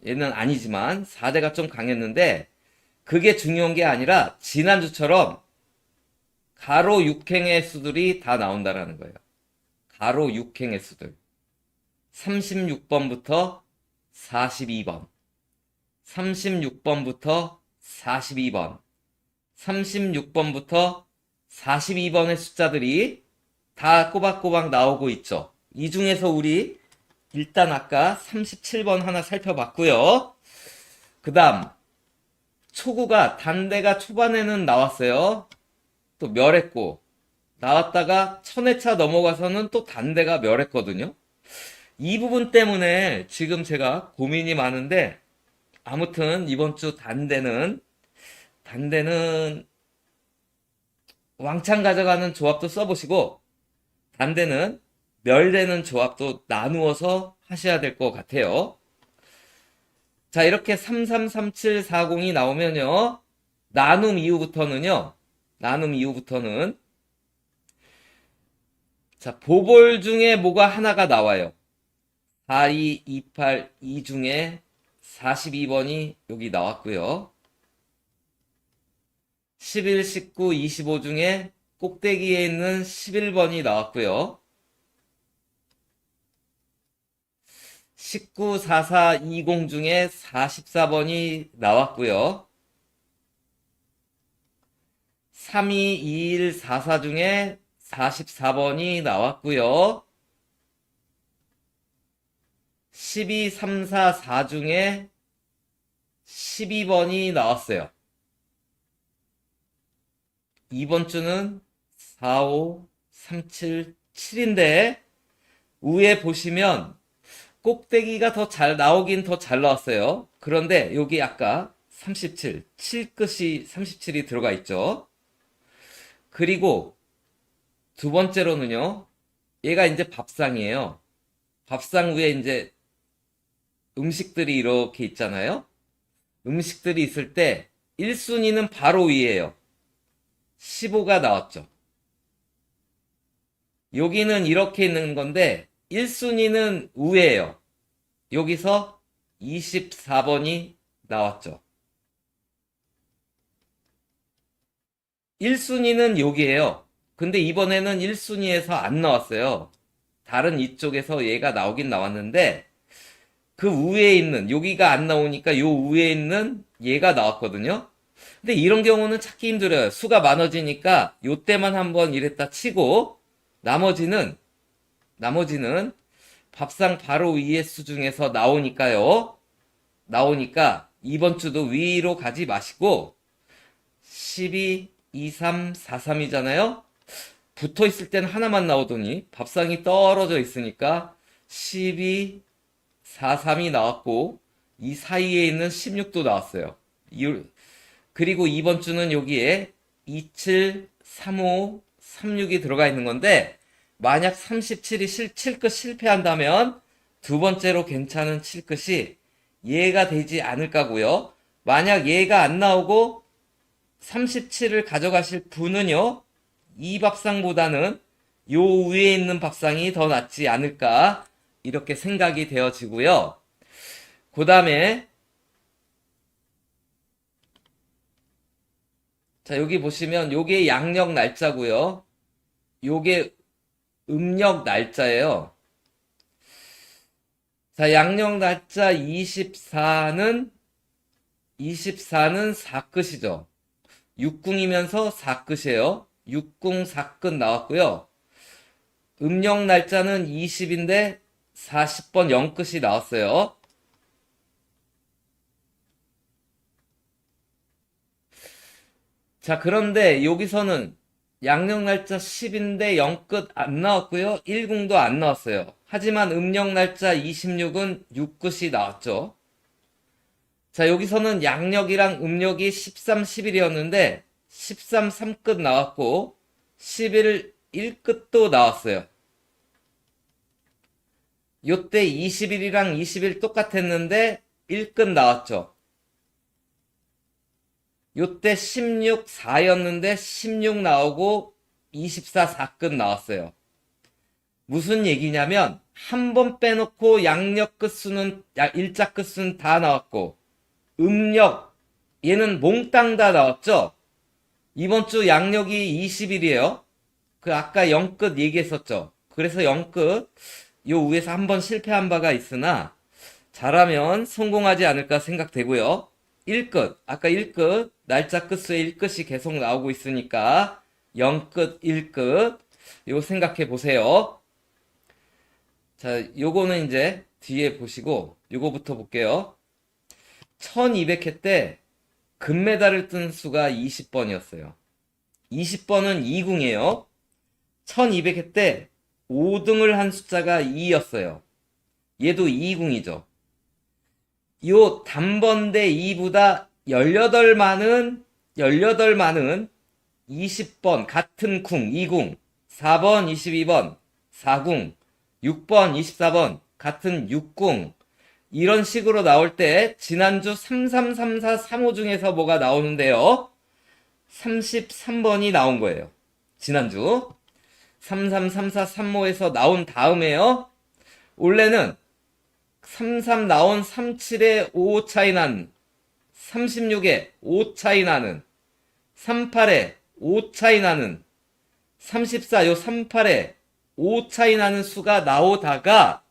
얘는 아니지만 4대가 좀 강했는데 그게 중요한 게 아니라 지난주처럼 가로 6행의 수들이 다 나온다라는 거예요. 가로 6행의 수들. 36번부터 42번. 36번부터 42번. 36번부터 42번의 숫자들이 다 꼬박꼬박 나오고 있죠. 이 중에서 우리 일단 아까 37번 하나 살펴봤고요. 그 다음 초구가 단대가 초반에는 나왔어요. 또 멸했고 나왔다가 1000회차 넘어가서는 또 단대가 멸했거든요. 이 부분 때문에 지금 제가 고민이 많은데 아무튼 이번 주 단대는 왕창 가져가는 조합도 써보시고 단대는 멸되는 조합도 나누어서 하셔야 될 것 같아요. 자, 이렇게 333740이 나오면요. 나눔 이후부터는 자, 보볼 중에 뭐가 하나가 나와요. 42282 중에 42번이 여기 나왔고요. 11, 19, 25 중에 꼭대기에 있는 11번이 나왔고요. 19, 44, 20 중에 44번이 나왔고요. 32, 21, 44 중에 44번이 나왔고요. 12, 3, 4, 4 중에 12번이 나왔어요. 이번 주는 4, 5, 3, 7, 7인데 위에 보시면 꼭대기가 더 잘 나오긴 더 잘 나왔어요. 그런데 여기 아까 37, 7끝이 37이 들어가 있죠. 그리고 두 번째로는요. 얘가 이제 밥상이에요. 밥상 위에 이제 음식들이 이렇게 있잖아요. 음식들이 있을 때 1순위는 바로 위에요. 15가 나왔죠. 여기는 이렇게 있는 건데 1순위는 우에요. 여기서 24번이 나왔죠. 1순위는 여기에요. 근데 이번에는 1순위에서 안 나왔어요. 다른 이쪽에서 얘가 나오긴 나왔는데 그 위에 있는 여기가 안 나오니까 요 위에 있는 얘가 나왔거든요. 근데 이런 경우는 찾기 힘들어요. 수가 많아지니까 요때만 한번 이랬다 치고 나머지는 밥상 바로 위에 수 중에서 나오니까 이번 주도 위로 가지 마시고 12, 23, 43이잖아요. 붙어 있을 땐 하나만 나오더니 밥상이 떨어져 있으니까 12, 43이 나왔고 이 사이에 있는 16도 나왔어요. 그리고 이번 주는 여기에 27, 35, 36이 들어가 있는 건데 만약 37이 7끝 실패한다면 두 번째로 괜찮은 7끝이 얘가 되지 않을까고요. 만약 얘가 안 나오고 37을 가져가실 분은요. 이 밥상보다는 요 위에 있는 밥상이 더 낫지 않을까 이렇게 생각이 되어지고요. 그 다음에 자, 여기 보시면 요게 양력 날짜고요. 요게 음력 날짜예요. 자, 양력 날짜 24는 4끝이죠. 6궁이면서 4끝이에요. 6궁 4끝 나왔고요. 음력 날짜는 20인데 40번 0끝이 나왔어요. 자, 그런데 여기서는 양력 날짜 10인데 0끝 안 나왔고요. 1궁도 안 나왔어요. 하지만 음력 날짜 26은 6끝이 나왔죠. 자, 여기서는 양력이랑 음력이 13, 11이었는데 13, 3끝 나왔고 11, 1끝도 나왔어요. 요때 21이랑 20일 똑같았는데 1끝 나왔죠. 요때 16, 4였는데 16 나오고 24, 4끝 나왔어요. 무슨 얘기냐면 한 번 빼놓고 양력 끝수는 일자 끝수는 다 나왔고 음력 얘는 몽땅 다 나왔죠. 이번 주 양력이 20일이에요. 그 아까 0끝 얘기했었죠. 그래서 0끝 요 위에서 한 번 실패한 바가 있으나 잘하면 성공하지 않을까 생각되고요. 1끝 아까 1끝 날짜 끝수에 1끝이 계속 나오고 있으니까 0끝 1끝 요 생각해 보세요. 자, 요거는 이제 뒤에 보시고 요거부터 볼게요. 1200회 때 금메달을 뜬 수가 20번이었어요. 20번은 2궁이에요. 1200회 때 5등을 한 숫자가 2였어요. 얘도 2궁이죠. 요 단번대 2보다 18만은 20번 같은 궁 2궁 4번 22번 4궁 6번 24번 같은 6궁 이런 식으로 나올 때 지난주 3334 35 중에서 뭐가 나오는데요. 33번이 나온 거예요. 지난주 3334 35에서 나온 다음에요. 원래는 33 나온 37에 5 차이 난 36에 5 차이 나는 38에 5 차이 나는 34 요 38에 5 차이 나는 수가 나오다가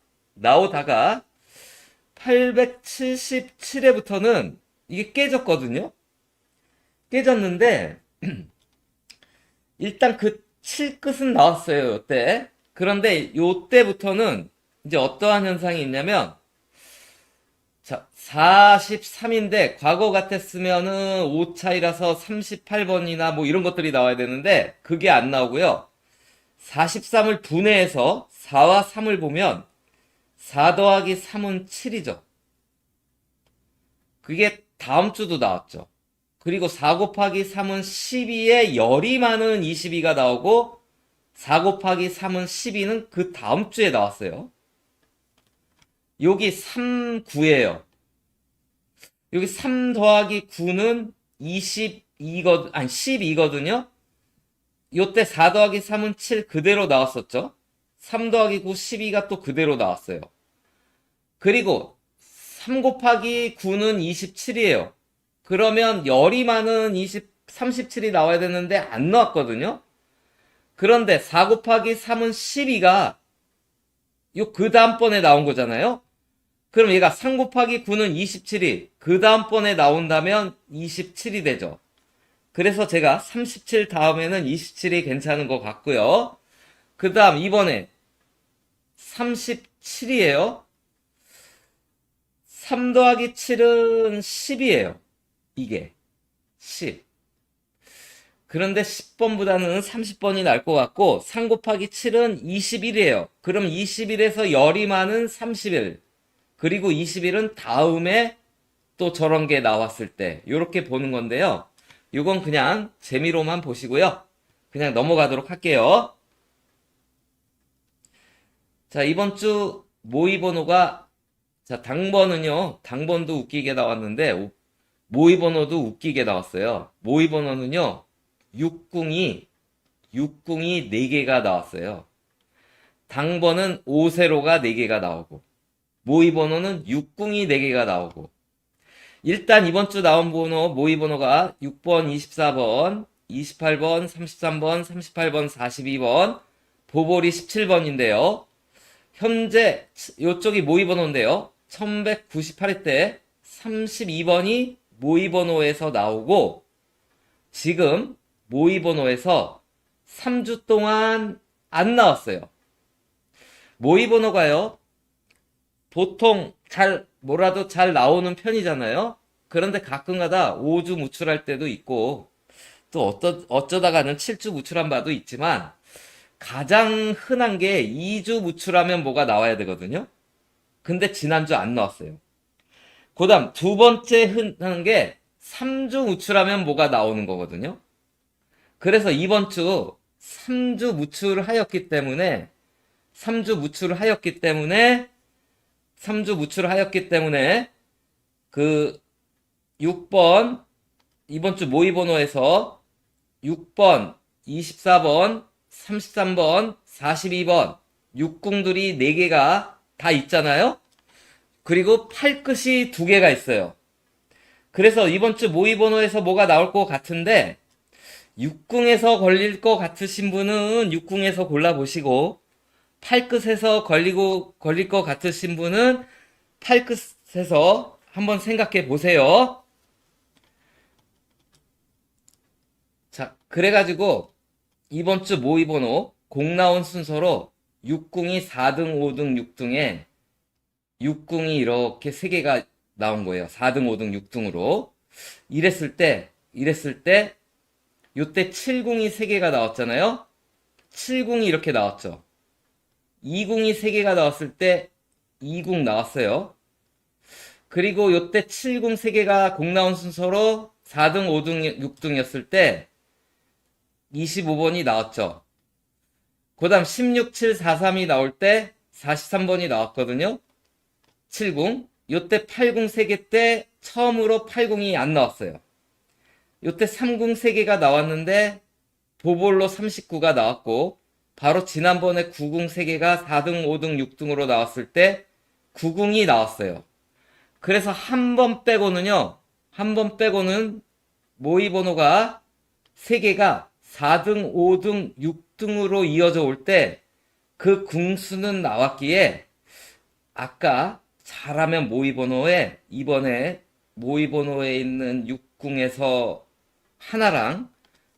877회부터는 이게 깨졌거든요. 깨졌는데 일단 그 7끝은 나왔어요. 요때. 그런데 요때부터는 이제 어떠한 현상이 있냐면 자, 43인데 과거 같았으면은 5 차이라서 38번이나 뭐 이런 것들이 나와야 되는데 그게 안 나오고요. 43을 분해해서 4와 3을 보면 4 더하기 3은 7이죠. 그게 다음 주도 나왔죠. 그리고 4 곱하기 3은 12에 열이 많은 22가 나오고 4 곱하기 3은 12는 그 다음 주에 나왔어요. 여기 3, 9예요. 여기 3 더하기 9는 12거든요. 요때 4 더하기 3은 7 그대로 나왔었죠. 3 더하기 9, 12가 또 그대로 나왔어요. 그리고 3 곱하기 9는 27이에요. 그러면 열이 많은 37이 나와야 되는데 안 나왔거든요. 그런데 4 곱하기 3은 12가 요 그 다음번에 나온 거잖아요. 그럼 얘가 3 곱하기 9는 27이 그 다음번에 나온다면 27이 되죠. 그래서 제가 37 다음에는 27이 괜찮은 것 같고요. 그 다음 이번에 37이에요. 3 더하기 7은 10이에요. 이게 10. 그런데 10번보다는 30번이 날 것 같고 3 곱하기 7은 21이에요. 그럼 21에서 열이 많은 31. 그리고 21은 다음에 또 저런 게 나왔을 때 이렇게 보는 건데요. 이건 그냥 재미로만 보시고요. 그냥 넘어가도록 할게요. 자, 이번 주 모의 번호가 자, 당번도 웃기게 나왔는데 모의 번호도 웃기게 나왔어요. 모의 번호는요. 6궁이 4개가 나왔어요. 당번은 5세로가 4개가 나오고 모의 번호는 6궁이 4개가 나오고 일단 이번 주 나온 번호, 모의 번호가 6번, 24번, 28번, 33번, 38번, 42번, 보볼이 17번인데요. 현재 이쪽이 모의 번호인데요. 1198회 때 32번이 모의 번호에서 나오고 지금 모의 번호에서 3주 동안 안 나왔어요. 모의 번호가요. 보통 뭐라도 잘 나오는 편이잖아요. 그런데 가끔가다 5주 무출할 때도 있고 또 어쩌다가는 7주 무출한 바도 있지만 가장 흔한 게 2주 무출하면 뭐가 나와야 되거든요. 근데 지난주 안 나왔어요. 그 다음 두 번째 흔한 게 3주 무출하면 뭐가 나오는 거거든요. 그래서 이번 주 3주 무출하였기 때문에 3주 무출하였기 때문에 3주 무출하였기 때문에 그 6번 이번 주 모의 번호에서 6번, 24번, 33번, 42번 6궁들이 4개가 다 있잖아요. 그리고 팔끝이 2개가 있어요. 그래서 이번 주 모의 번호에서 뭐가 나올 것 같은데 6궁에서 걸릴 것 같으신 분은 6궁에서 골라보시고 팔끝에서 걸릴 것 같으신 분은 팔끝에서 한번 생각해 보세요. 자, 그래가지고 이번 주 모의 번호 공 나온 순서로 6궁이 4등, 5등, 6등에 6궁이 이렇게 3개가 나온 거예요. 4등, 5등, 6등으로. 이랬을 때 요때 7궁이 3개가 나왔잖아요. 7궁이 이렇게 나왔죠. 2궁이 3개가 나왔을 때 2궁 나왔어요. 그리고 요때 7궁 3개가 공 나온 순서로 4등, 5등, 6등이었을 때 25번이 나왔죠. 그 다음 16, 7, 4, 3이 나올 때 43번이 나왔거든요. 7궁. 요때 8궁 3개 때 처음으로 8궁이 안 나왔어요. 요때 3궁 3개가 나왔는데 보볼로 39가 나왔고 바로 지난번에 9궁 3개가 4등, 5등, 6등으로 나왔을 때 9궁이 나왔어요. 그래서 한 번 빼고는 모의 번호가 3개가 4등, 5등, 6등으로 이어져 올 때 그 궁수는 나왔기에 아까 잘하면 모의 번호에 이번에 모의 번호에 있는 6궁에서 하나랑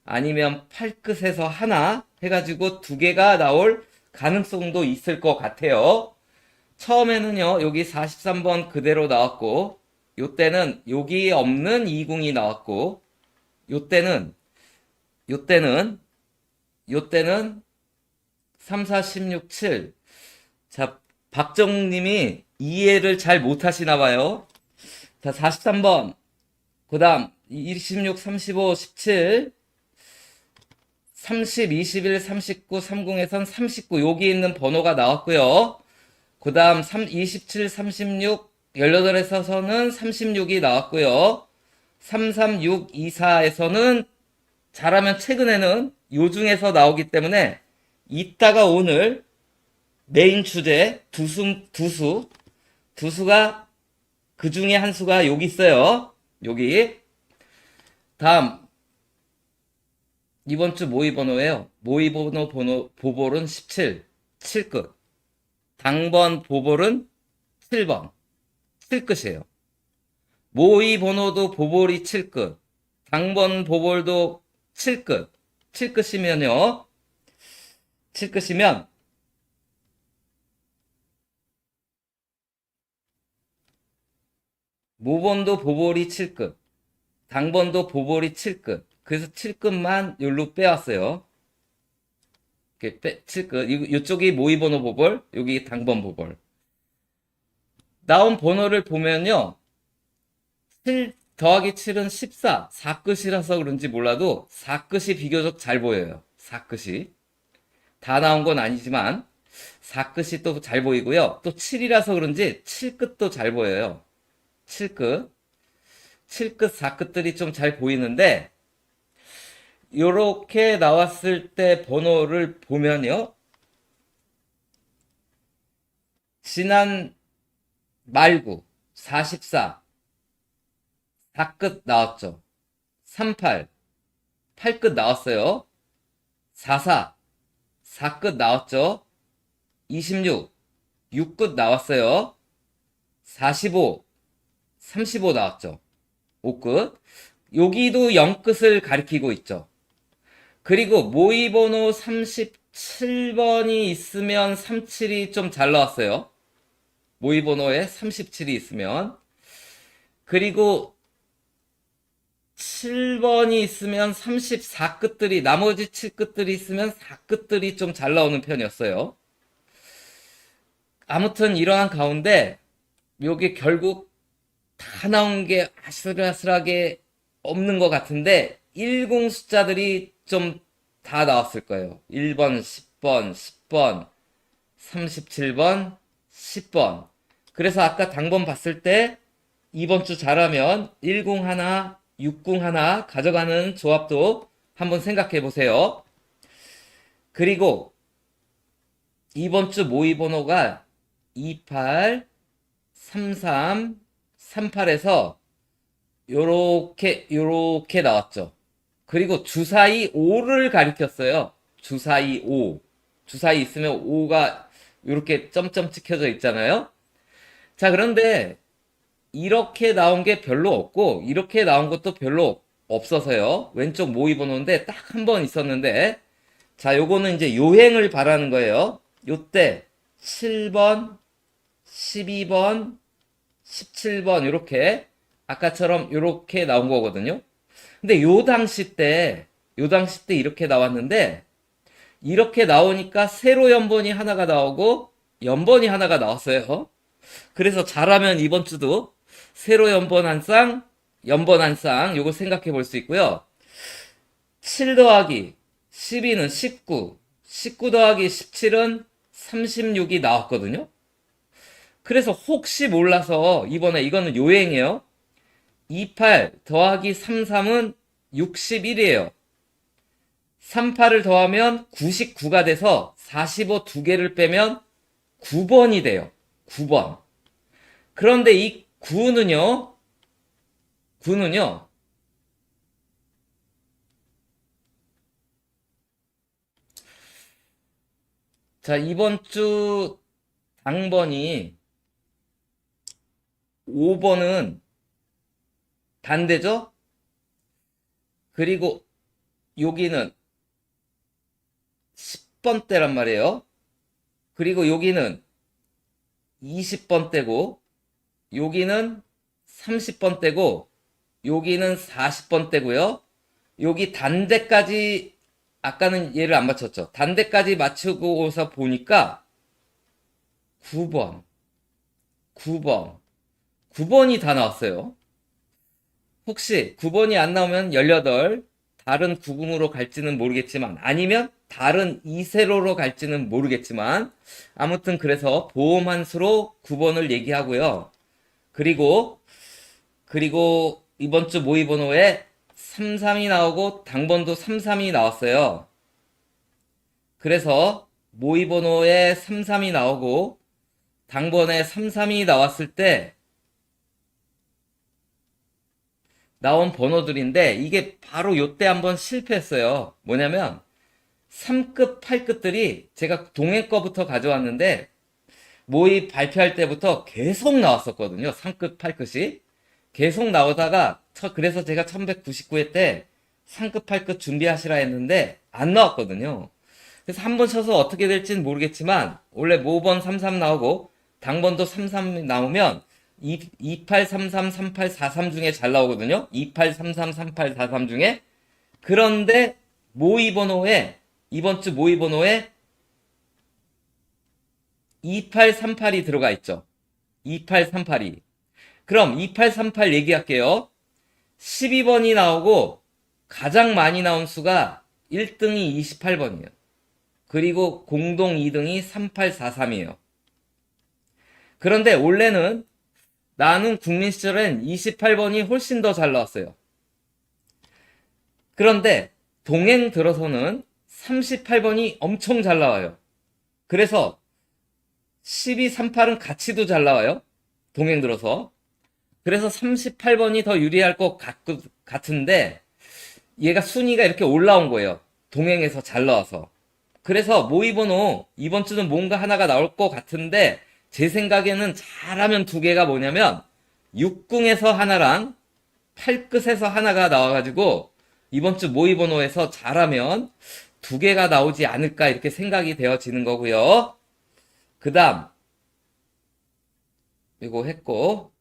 아니면 팔끝에서 하나 해가지고 2개가 나올 가능성도 있을 것 같아요. 처음에는요, 여기 43번 그대로 나왔고, 요때는 여기 없는 2궁이 나왔고, 요때는 3, 4, 16, 7. 자, 박정님이 이해를 잘 못하시나 봐요. 자, 43번. 그 다음, 26, 35, 17. 30, 21, 39, 30에선 39. 여기 있는 번호가 나왔고요. 그 다음 27, 36, 18에서는 36이 나왔고요. 336, 24에서는 잘하면 최근에는 요 중에서 나오기 때문에 이따가 오늘 메인 주제 두수가 그 중에 한 수가 여기 있어요. 여기. 다음 이번 주 모의 번호예요. 모의 번호 보볼은 17, 7끝. 당번 보볼은 7번, 7끝이에요. 모의 번호도 보볼이 7끝. 당번 보볼도 7끝. 7끝이면요. 7끝이면 모번도 보볼이 7끝. 당번도 보볼이 7끝. 그래서 7끝만 여기로 빼왔어요. 7끝. 이쪽이 모의 번호 보볼, 여기 당번 보볼. 나온 번호를 보면요. 7 더하기 7은 14. 4끝이라서 그런지 몰라도 4끝이 비교적 잘 보여요. 4끝이. 다 나온 건 아니지만 4끝이 또 잘 보이고요. 또 7이라서 그런지 7끝도 잘 보여요. 7끝. 7끝, 4끝들이 좀 잘 보이는데 요렇게 나왔을 때 번호를 보면요. 지난 말구 44, 4끝 나왔죠. 38, 8끝 나왔어요. 44, 4끝 나왔죠. 26, 6끝 나왔어요. 45, 35 나왔죠. 5끝. 여기도 0끝을 가리키고 있죠. 그리고 모의번호 37번이 있으면 37이 좀 잘 나왔어요. 모의번호에 37이 있으면. 그리고 7번이 있으면 34끝들이, 나머지 7끝들이 있으면 4끝들이 좀 잘 나오는 편이었어요. 아무튼 이러한 가운데 요게 결국 다 나온 게 아슬아슬하게 없는 것 같은데 10 숫자들이 좀 다 나왔을 거예요. 1번, 10번, 10번, 37번, 10번. 그래서 아까 당번 봤을 때 이번 주 잘하면 10 하나, 60 하나 가져가는 조합도 한번 생각해 보세요. 그리고 이번 주 모의 번호가 28, 33, 38에서 요렇게 나왔죠. 그리고 주사위 5를 가리켰어요. 주사위 5. 주사위 있으면 5가 요렇게 점점 찍혀져 있잖아요. 자, 그런데 이렇게 나온 게 별로 없고 이렇게 나온 것도 별로 없어서요. 왼쪽 모의 번호인데 딱 한 번 있었는데, 자, 요거는 이제 요행을 바라는 거예요. 요때 7번, 12번, 17번 이렇게 아까처럼 이렇게 나온 거거든요. 근데 요 당시 때 이렇게 나왔는데, 이렇게 나오니까 세로 연번이 하나가 나오고 연번이 하나가 나왔어요. 그래서 잘하면 이번 주도 세로 연번 한 쌍, 연번 한 쌍, 요거 생각해 볼 수 있고요. 7 더하기 12는 19, 19 더하기 17은 36이 나왔거든요. 그래서 혹시 몰라서 이번에 이거는 요행이에요. 28 더하기 33은 61이에요. 38을 더하면 99가 돼서 45 두 개를 빼면 9번이 돼요. 9번. 그런데 이 9는요, 자, 이번 주 당번이 5번은 단대죠? 그리고 여기는 10번대란 말이에요. 그리고 여기는 20번대고, 여기는 30번대고, 여기는 40번대고요. 여기 단대까지, 아까는 얘를 안 맞췄죠. 단대까지 맞추고서 보니까 9번, 9번이 다 나왔어요. 혹시 9번이 안 나오면 18, 다른 구궁으로 갈지는 모르겠지만, 아니면 다른 2세로로 갈지는 모르겠지만, 아무튼 그래서 보험한 수로 9번을 얘기하고요. 그리고 이번 주 모의 번호에 33이 나오고 당번도 33이 나왔어요. 그래서 모의 번호에 33이 나오고 당번에 33이 나왔을 때 나온 번호들인데, 이게 바로 요때 한번 실패했어요. 뭐냐면 3끝, 8끝들이 제가 동해 거부터 가져왔는데 모의 발표할 때부터 계속 나왔었거든요. 3끝, 8끝이 계속 나오다가, 그래서 제가 1199회 때 3끝, 8끝 준비하시라 했는데 안 나왔거든요. 그래서 한 번 쳐서 어떻게 될지는 모르겠지만, 원래 모번 33 나오고 당번도 33 나오면 2833, 3843 중에 잘 나오거든요. 2833, 3843 중에. 그런데 모의 번호에, 이번 주 모의 번호에 2838이 들어가 있죠. 2838이. 그럼 2838 얘기할게요. 12번이 나오고 가장 많이 나온 수가 1등이 28번이에요. 그리고 공동 2등이 3843이에요. 그런데 원래는 나는 국민 시절엔 28번이 훨씬 더 잘 나왔어요. 그런데 동행 들어서는 38번이 엄청 잘 나와요. 그래서 12, 38은 같이도 잘 나와요. 동행 들어서. 그래서 38번이 더 유리할 것 같은데 얘가 순위가 이렇게 올라온 거예요. 동행에서 잘 나와서. 그래서 모의번호 이번 주는 뭔가 하나가 나올 것 같은데 제 생각에는 잘하면 두 개가 뭐냐면 6궁에서 하나랑 8끝에서 하나가 나와가지고 이번 주 모의번호에서 잘하면 두 개가 나오지 않을까 이렇게 생각이 되어지는 거고요. 그 다음 이거 했고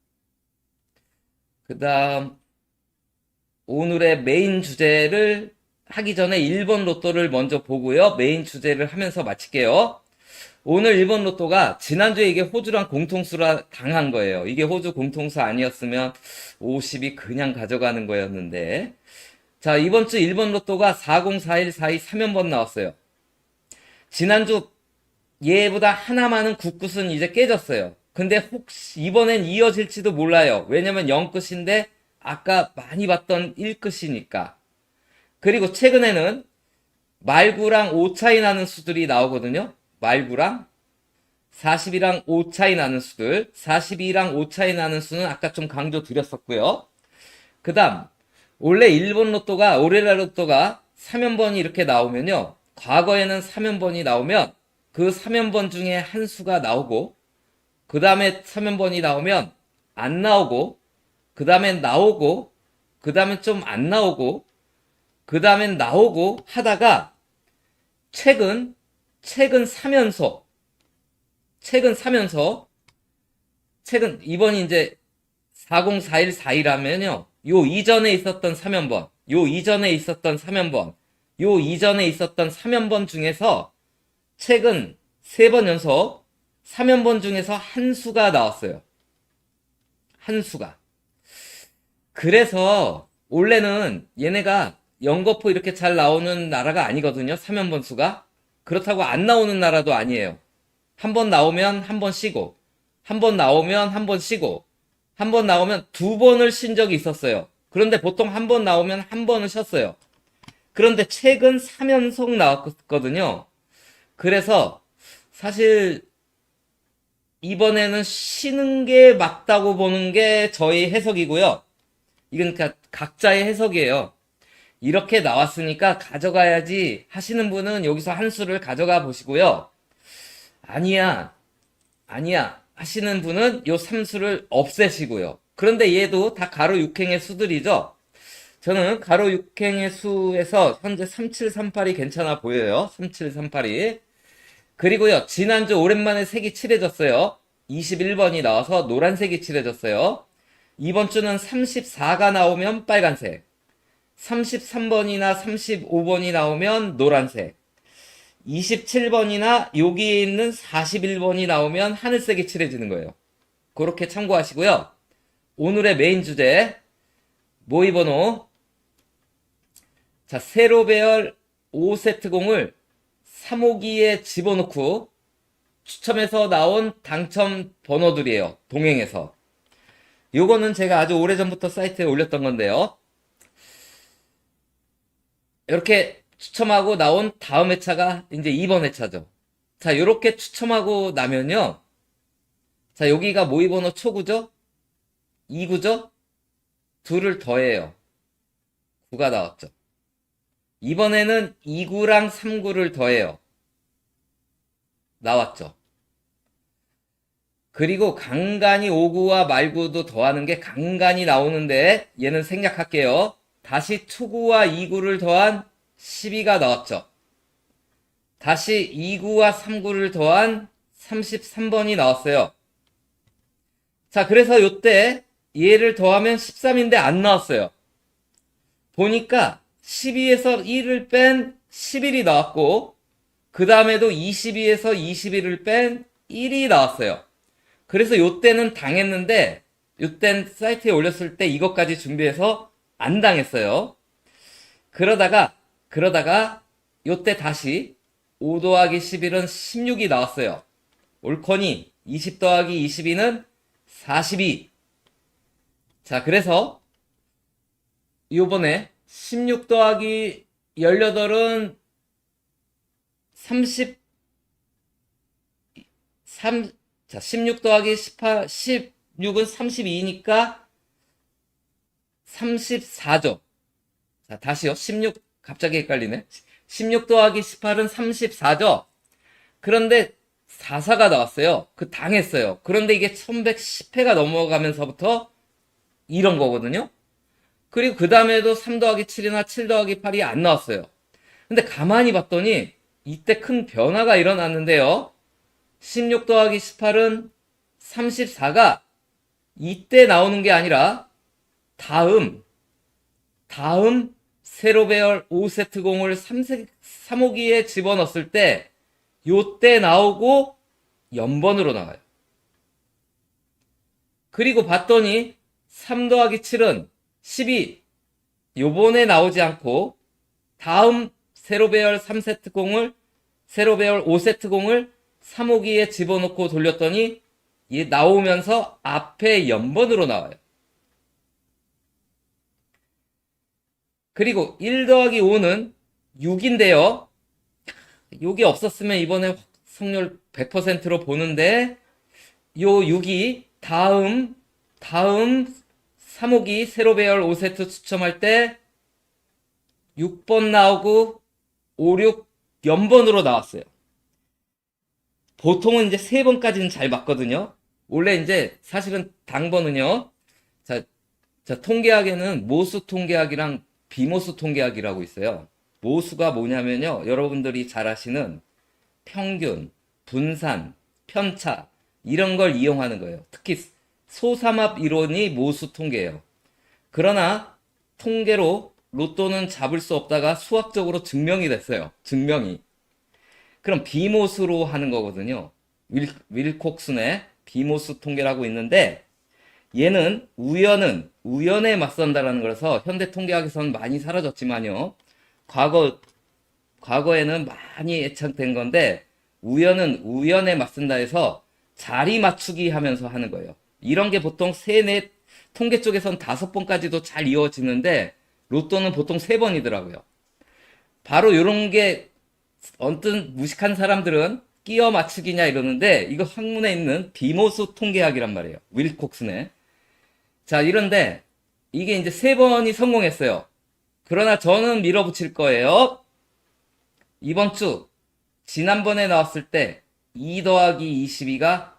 그 다음 오늘의 메인 주제를 하기 전에 1번 로또를 먼저 보고요. 메인 주제를 하면서 마칠게요. 오늘 1번 로또가 지난주에 이게 호주랑 공통수라 당한 거예요. 이게 호주 공통수 아니었으면 50이 그냥 가져가는 거였는데 자 이번 주 1번 로또가 404142 3연번 나왔어요. 지난주 얘보다 하나 많은 9끝은 이제 깨졌어요. 근데 혹시 이번엔 이어질지도 몰라요. 왜냐면 0끝인데 아까 많이 봤던 1끝이니까. 그리고 최근에는 말구랑 5 차이 나는 수들이 나오거든요. 말구랑 40이랑 5 차이 나는 수들, 42랑 5 차이 나는 수는 아까 좀 강조 드렸었고요. 그 다음 원래 일본 로또가 오레라 로또가 3연번이 이렇게 나오면요. 과거에는 3연번이 나오면 그 3연번 중에 한 수가 나오고 그 다음에 3연번이 나오면 안 나오고 그 다음엔 나오고 그 다음엔 좀 안 나오고 그 다음엔 나오고 하다가 최근 3연속 최근 이번이 이제 404141 하면요. 요 이전에 있었던 3연번 요 이전에 있었던 3연번 요 이전에 있었던 3연번 중에서 최근 3번 연속 3연번 중에서 한 수가 나왔어요. 한 수가. 그래서 원래는 얘네가 연거푸 이렇게 잘 나오는 나라가 아니거든요. 3연번 수가. 그렇다고 안 나오는 나라도 아니에요. 한 번 나오면 한 번 쉬고 한 번 나오면 한 번 쉬고 한 번 나오면 두 번을 쉰 적이 있었어요. 그런데 보통 한 번 나오면 한 번을 쉬었어요. 그런데 최근 3연속 나왔거든요. 그래서 사실 이번에는 쉬는 게 맞다고 보는 게 저희 해석이고요. 이건 각자의 해석이에요. 이렇게 나왔으니까 가져가야지 하시는 분은 여기서 한 수를 가져가 보시고요. 아니야 하시는 분은 요 3수를 없애시고요. 그런데 얘도 다 가로 6행의 수들이죠. 저는 가로 6행의 수에서 현재 3738이 괜찮아 보여요. 3738이. 그리고요, 지난주 오랜만에 색이 칠해졌어요. 21번이 나와서 노란색이 칠해졌어요. 이번 주는 34가 나오면 빨간색, 33번이나 35번이 나오면 노란색, 27번이나 여기에 있는 41번이 나오면 하늘색이 칠해지는 거예요. 그렇게 참고하시고요. 오늘의 메인 주제, 모의번호. 자, 세로배열 5세트 공을 3호기에 집어넣고 추첨해서 나온 당첨 번호들이에요. 동행에서. 요거는 제가 아주 오래전부터 사이트에 올렸던 건데요. 이렇게 추첨하고 나온 다음 회차가 이제 2번 회차죠. 자, 요렇게 추첨하고 나면요. 자, 여기가 모의번호 초구죠? 2구죠? 둘을 더해요. 9가 나왔죠. 이번에는 2구랑 3구를 더해요. 나왔죠. 그리고 간간히 5구와 말구도 더하는 게 간간히 나오는데 얘는 생략할게요. 다시 초구와 2구를 더한 12가 나왔죠. 다시 2구와 3구를 더한 33번이 나왔어요. 자, 그래서 요때 얘를 더하면 13인데 안 나왔어요. 보니까 12에서 1을 뺀 11이 나왔고 그 다음에도 22에서 21을 뺀 1이 나왔어요. 그래서 요때는 당했는데 요땐 사이트에 올렸을 때 이것까지 준비해서 안 당했어요. 그러다가 요때 다시 5 더하기 11은 16이 나왔어요. 옳거니 20 더하기 22는 42. 자, 그래서 요번에 16 더하기 18은 16 더하기 18, 16은 32니까 34죠. 자, 다시요. 16, 갑자기 헷갈리네. 16 더하기 18은 34죠. 그런데 44가 나왔어요. 그 당했어요. 그런데 이게 1110회가 넘어가면서부터 이런 거거든요. 그리고 그 다음에도 3 더하기 7이나 7 더하기 8이 안 나왔어요. 근데 가만히 봤더니 이때 큰 변화가 일어났는데요. 16 더하기 18은 34가 이때 나오는 게 아니라 다음 세로 배열 5세트 공을 3호기에 집어넣었을 때 요때 나오고 연번으로 나와요. 그리고 봤더니 3 더하기 7은 12 요번에 나오지 않고 다음 세로 배열 3세트 공을 세로 배열 5세트 공을 3호기에 집어넣고 돌렸더니 이 나오면서 앞에 연번으로 나와요. 그리고 1 더하기 5는 6인데요. 여기 없었으면 이번에 확률 100%로 보는데 요 6이 다음 3호기 세로 배열 5세트 추첨할 때 6번 나오고 5, 6 연번으로 나왔어요. 보통은 이제 3번까지는 잘 맞거든요. 원래 이제 사실은 당번은요. 자, 통계학에는 모수 통계학이랑 비모수 통계학이라고 있어요. 모수가 뭐냐면요. 여러분들이 잘 아시는 평균, 분산, 편차 이런 걸 이용하는 거예요. 특히 소삼합 이론이 모수 통계예요. 그러나 통계로 로또는 잡을 수 없다가 수학적으로 증명이 됐어요. 증명이. 그럼 비모수로 하는 거거든요. 윌콕슨의 비모수 통계라고 있는데 얘는 우연에 맞선다라는 거라서 현대 통계학에서는 많이 사라졌지만요. 과거에는 많이 애착된 건데 우연은 우연에 맞선다 해서 자리 맞추기 하면서 하는 거예요. 이런 게 보통 통계 쪽에선 5번까지도 잘 이어지는데 로또는 보통 3번이더라고요. 바로 이런 게 언뜻 무식한 사람들은 끼어 맞추기냐 이러는데 이거 학문에 있는 비모수 통계학이란 말이에요. 윌콕슨의. 자, 이런데 이게 이제 3번이 성공했어요. 그러나 저는 밀어붙일 거예요. 이번 주 지난번에 나왔을 때 2 더하기 22가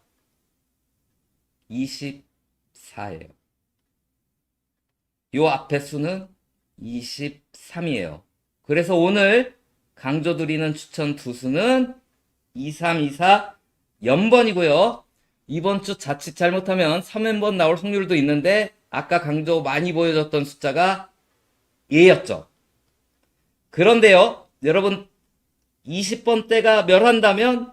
24예요. 요 앞에 수는 23이에요. 그래서 오늘 강조드리는 추천 투수는 2324 연번이고요. 이번 주 자칫 잘못하면 3연번 나올 확률도 있는데 아까 강조 많이 보여줬던 숫자가 얘였죠. 그런데요, 여러분 20번대가 멸한다면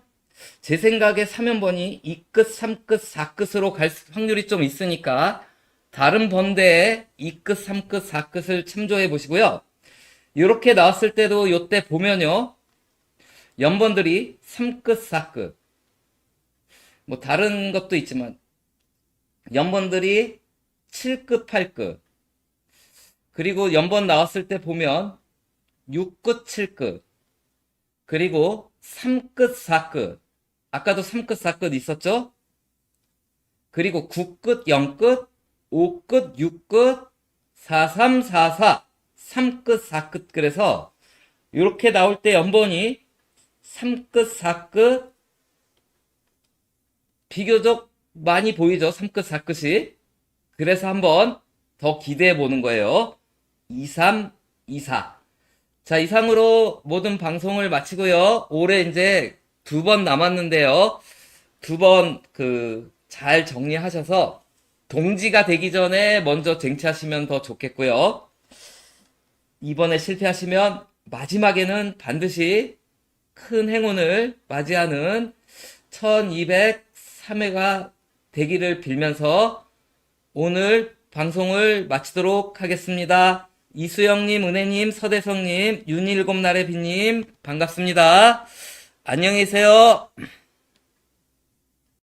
제 생각에 3연번이 2끝, 3끝, 4끝으로 갈 확률이 좀 있으니까 다른 번대에 2끝, 3끝, 4끝을 참조해 보시고요. 이렇게 나왔을 때도 요때 보면요. 연번들이 3끝, 4끝. 뭐 다른 것도 있지만 연번들이 7끝, 8끝. 그리고 연번 나왔을 때 보면 6끝, 7끝. 그리고 3끝, 4끝. 아까도 3끝, 4끝 있었죠? 그리고 9끝, 0끝, 5끝, 6끝, 4, 3, 4, 4. 3끝, 4끝. 그래서 이렇게 나올 때 연번이 3끝, 4끝 비교적 많이 보이죠? 3끝, 4끝이. 그래서 한번 더 기대해 보는 거예요. 2, 3, 2, 4. 자, 이상으로 모든 방송을 마치고요. 올해 이제 2번 남았는데요. 2번 잘 정리하셔서 동지가 되기 전에 먼저 쟁취하시면 더 좋겠고요. 이번에 실패하시면 마지막에는 반드시 큰 행운을 맞이하는 1203회가 되기를 빌면서 오늘 방송을 마치도록 하겠습니다. 이수영님, 은혜님, 서대성님, 윤일곱날의 비님 반갑습니다. 안녕히 계세요.